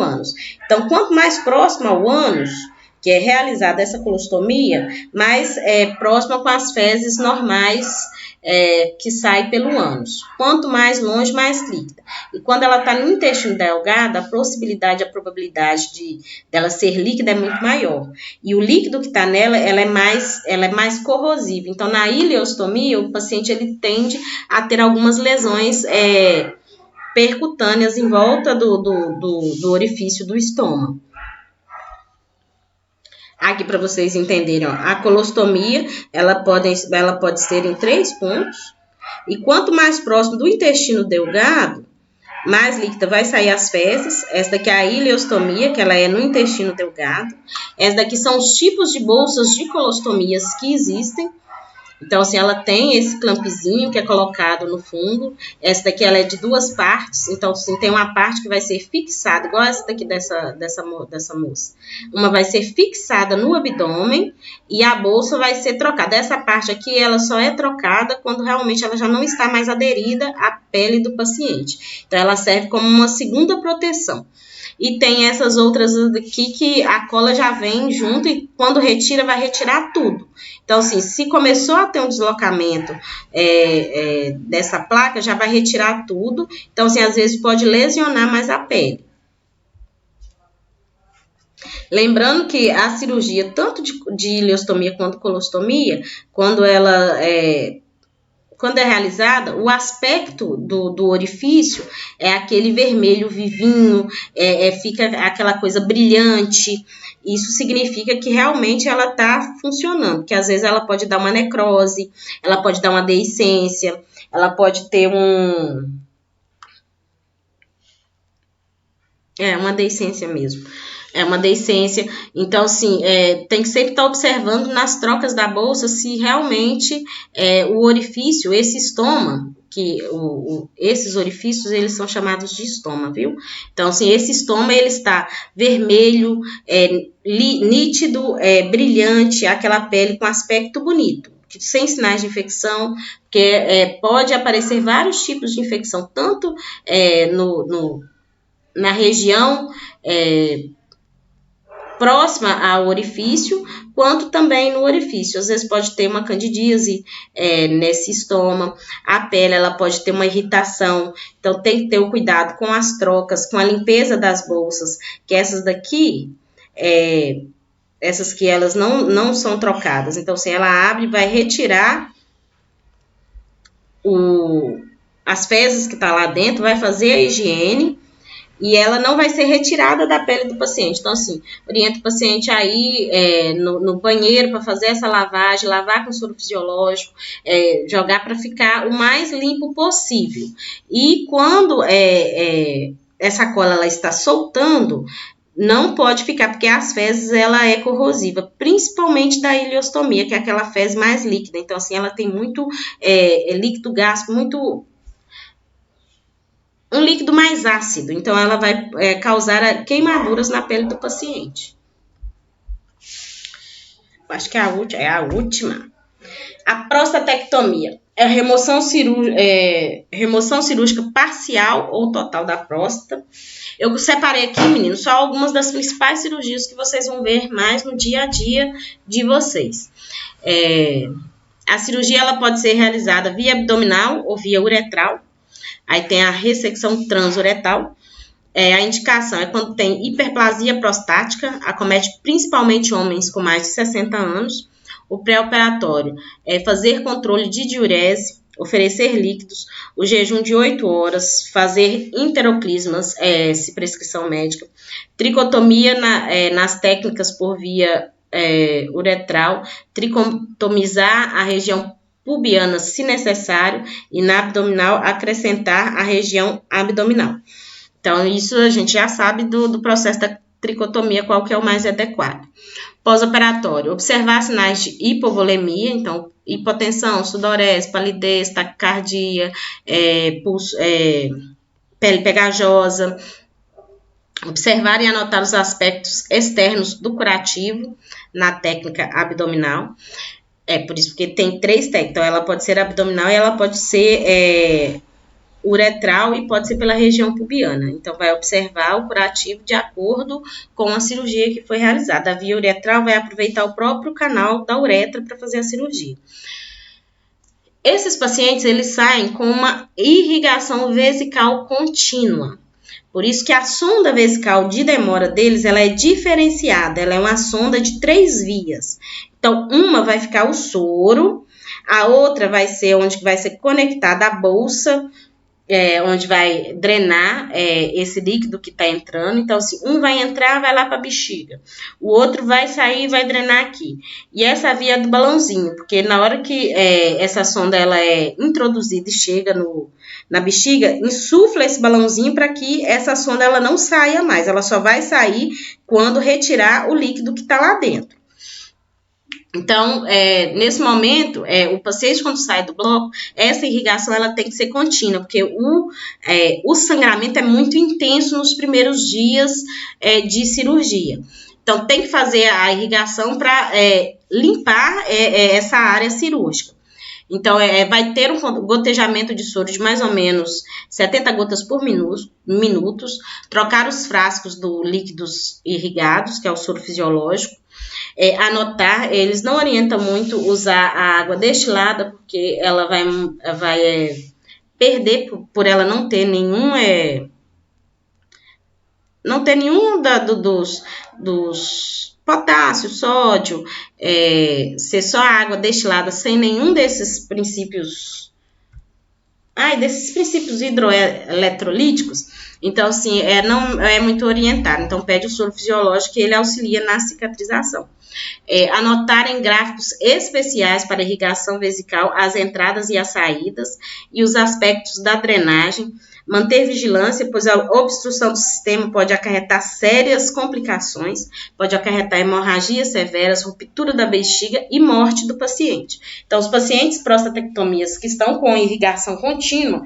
Speaker 1: ânus. Então, quanto mais próximo ao ânus, que é realizada essa colostomia, mais próxima com as fezes normais que saem pelo ânus. Quanto mais longe, mais líquida. E quando ela está no intestino delgado, a probabilidade dela ser líquida é muito maior. E o líquido que está nela, ela é mais corrosiva. Então, na ileostomia, o paciente ele tende a ter algumas lesões percutâneas em volta do orifício do estômago. Aqui para vocês entenderem, ó, a colostomia ela pode ser em 3 pontos. E quanto mais próximo do intestino delgado, mais líquida vai sair as fezes. Essa daqui é a ileostomia, que ela é no intestino delgado. Essa daqui são os tipos de bolsas de colostomias que existem. Então, assim, ela tem esse clampzinho que é colocado no fundo. Essa daqui ela é de 2 partes. Então, assim, tem uma parte que vai ser fixada, igual essa daqui dessa moça. Uma vai ser fixada no abdômen e a bolsa vai ser trocada. Essa parte aqui, ela só é trocada quando realmente ela já não está mais aderida à pele do paciente. Então, ela serve como uma segunda proteção. E tem essas outras aqui que a cola já vem junto e quando retira, vai retirar tudo. Então, assim, se começou a ter um deslocamento dessa placa, já vai retirar tudo. Então, assim, às vezes pode lesionar mais a pele. Lembrando que a cirurgia, tanto de ileostomia quanto colostomia, quando é realizada, o aspecto do orifício é aquele vermelho vivinho, fica aquela coisa brilhante. Isso significa que realmente ela está funcionando, que às vezes ela pode dar uma necrose, ela pode dar uma deiscência, ela pode ter uma deiscência mesmo. É uma deiscência. Então, assim, tem que sempre estar observando nas trocas da bolsa se realmente o orifício, esse estoma, que esses orifícios, eles são chamados de estoma, viu? Então, assim, esse estoma, ele está vermelho, nítido, brilhante, aquela pele com aspecto bonito, sem sinais de infecção, porque pode aparecer vários tipos de infecção, tanto na região próxima ao orifício, quanto também no orifício. Às vezes pode ter uma candidíase nesse estômago, a pele ela pode ter uma irritação, então tem que ter o cuidado com as trocas, com a limpeza das bolsas, que essas daqui, essas que elas não são trocadas. Então, se ela abre, vai retirar as fezes que tá lá dentro, vai fazer a higiene, e ela não vai ser retirada da pele do paciente. Então, assim, orienta o paciente a ir no banheiro para fazer essa lavagem, lavar com soro fisiológico, jogar para ficar o mais limpo possível. E quando essa cola ela está soltando, não pode ficar, porque as fezes ela é corrosiva, principalmente da ileostomia, que é aquela fezes mais líquida. Então, assim, ela tem muito líquido gástrico, um líquido mais ácido, então ela vai causar queimaduras na pele do paciente. Acho que é a última. A prostatectomia. É remoção cirúrgica parcial ou total da próstata. Eu separei aqui, meninos, só algumas das principais cirurgias que vocês vão ver mais no dia a dia de vocês. A cirurgia ela pode ser realizada via abdominal ou via uretral. Aí tem a ressecção transuretal. A indicação é quando tem hiperplasia prostática, acomete principalmente homens com mais de 60 anos. O pré-operatório é fazer controle de diurese, oferecer líquidos, o jejum de 8 horas, fazer interoclismas, se prescrição médica, tricotomia nas técnicas por via uretral, tricotomizar a região pubiana se necessário e na abdominal acrescentar a região abdominal. Então, isso a gente já sabe do processo da tricotomia, qual que é o mais adequado. Pós-operatório, observar sinais de hipovolemia, então, hipotensão, sudorese, palidez, taquicardia, pele pegajosa. Observar e anotar os aspectos externos do curativo na técnica abdominal. Por isso que tem 3 técnicas, então ela pode ser abdominal e ela pode ser uretral e pode ser pela região pubiana. Então, vai observar o curativo de acordo com a cirurgia que foi realizada. A via uretral vai aproveitar o próprio canal da uretra para fazer a cirurgia. Esses pacientes, eles saem com uma irrigação vesical contínua. Por isso que a sonda vesical de demora deles, ela é diferenciada. Ela é uma sonda de 3 vias. Então, uma vai ficar o soro, a outra vai ser onde vai ser conectada a bolsa, onde vai drenar esse líquido que está entrando. Então, assim, um vai entrar, vai lá para a bexiga. O outro vai sair e vai drenar aqui. E essa via é do balãozinho, porque na hora que essa sonda ela é introduzida e chega na bexiga, insufla esse balãozinho para que essa sonda ela não saia mais. Ela só vai sair quando retirar o líquido que está lá dentro. Então, nesse momento, o paciente quando sai do bloco, essa irrigação ela tem que ser contínua, porque o sangramento é muito intenso nos primeiros dias de cirurgia. Então, tem que fazer a irrigação para limpar essa área cirúrgica. Então, vai ter um gotejamento de soro de mais ou menos 70 gotas por minutos, trocar os frascos do líquidos irrigados, que é o soro fisiológico. Anotar, eles não orientam muito usar a água destilada, porque ela vai perder por ela não ter nenhum dos potássio, sódio, ser só água destilada sem nenhum desses princípios hidroeletrolíticos. Então, assim, não é muito orientado. Então, pede o soro fisiológico que ele auxilia na cicatrização. Anotar em gráficos especiais para irrigação vesical as entradas e as saídas e os aspectos da drenagem. Manter vigilância, pois a obstrução do sistema pode acarretar sérias complicações, pode acarretar hemorragias severas, ruptura da bexiga e morte do paciente. Então, os pacientes prostatectomias que estão com irrigação contínua,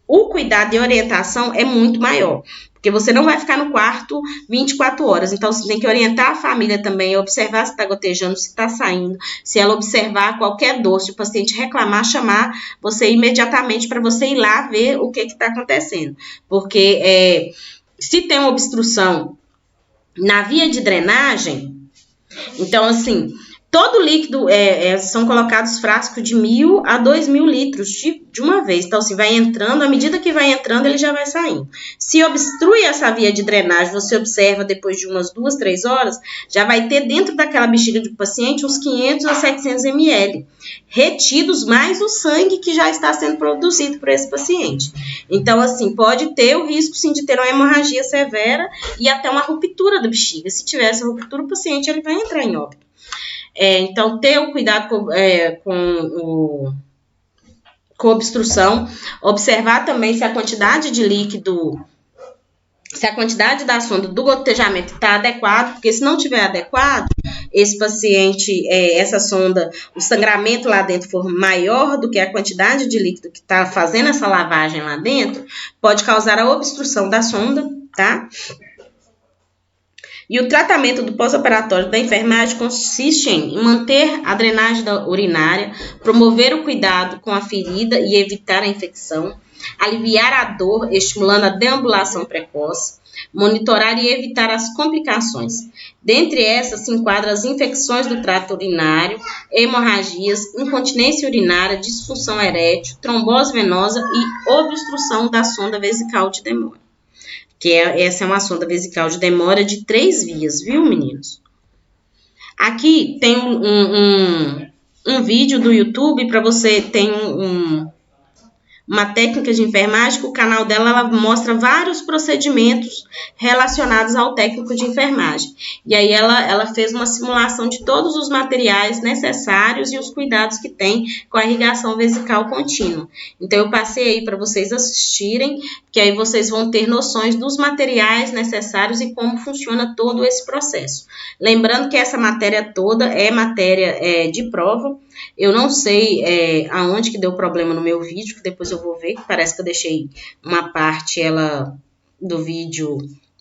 Speaker 1: o cuidado e orientação é muito maior, porque você não vai ficar no quarto 24 horas. Então, você tem que orientar a família também, observar se está gotejando, se está saindo. Se ela observar qualquer dor, se o paciente reclamar, chamar você imediatamente para você ir lá ver o que está acontecendo. Porque se tem uma obstrução na via de drenagem, então, assim, todo líquido, são colocados frascos de 1.000 a 2.000 litros de uma vez. Então, se vai entrando, à medida que vai entrando, ele já vai saindo. Se obstrui essa via de drenagem, você observa depois de umas 2, 3 horas, já vai ter dentro daquela bexiga do paciente uns 500 a 700 ml, retidos mais o sangue que já está sendo produzido por esse paciente. Então, assim, pode ter o risco, sim, de ter uma hemorragia severa e até uma ruptura da bexiga. Se tiver essa ruptura, o paciente ele vai entrar em óbito. Então, ter o cuidado com obstrução, observar também se a quantidade de líquido, se a quantidade da sonda do gotejamento está adequado, porque se não tiver adequado, esse paciente, essa sonda, o sangramento lá dentro for maior do que a quantidade de líquido que está fazendo essa lavagem lá dentro, pode causar a obstrução da sonda, tá? E o tratamento do pós-operatório da enfermagem consiste em manter a drenagem urinária, promover o cuidado com a ferida e evitar a infecção, aliviar a dor, estimulando a deambulação precoce, monitorar e evitar as complicações. Dentre essas se enquadram as infecções do trato urinário, hemorragias, incontinência urinária, disfunção erétil, trombose venosa e obstrução da sonda vesical de Demora. Essa é uma sonda vesical de Demora de 3 vias, viu, meninos? Aqui tem um vídeo do YouTube para você ter uma técnica de enfermagem, que o canal dela ela mostra vários procedimentos relacionados ao técnico de enfermagem. E aí ela fez uma simulação de todos os materiais necessários e os cuidados que tem com a irrigação vesical contínua. Então, eu passei aí para vocês assistirem, que aí vocês vão ter noções dos materiais necessários e como funciona todo esse processo. Lembrando que essa matéria toda é matéria de prova. Eu não sei aonde que deu problema no meu vídeo, que depois eu vou ver, que parece que eu deixei uma parte do vídeo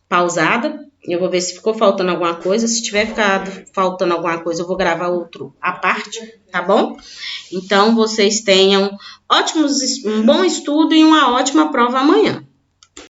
Speaker 1: pausada. Eu vou ver se ficou faltando alguma coisa. Se tiver ficado faltando alguma coisa, eu vou gravar outro à parte, tá bom? Então, vocês tenham um bom estudo e uma ótima prova amanhã.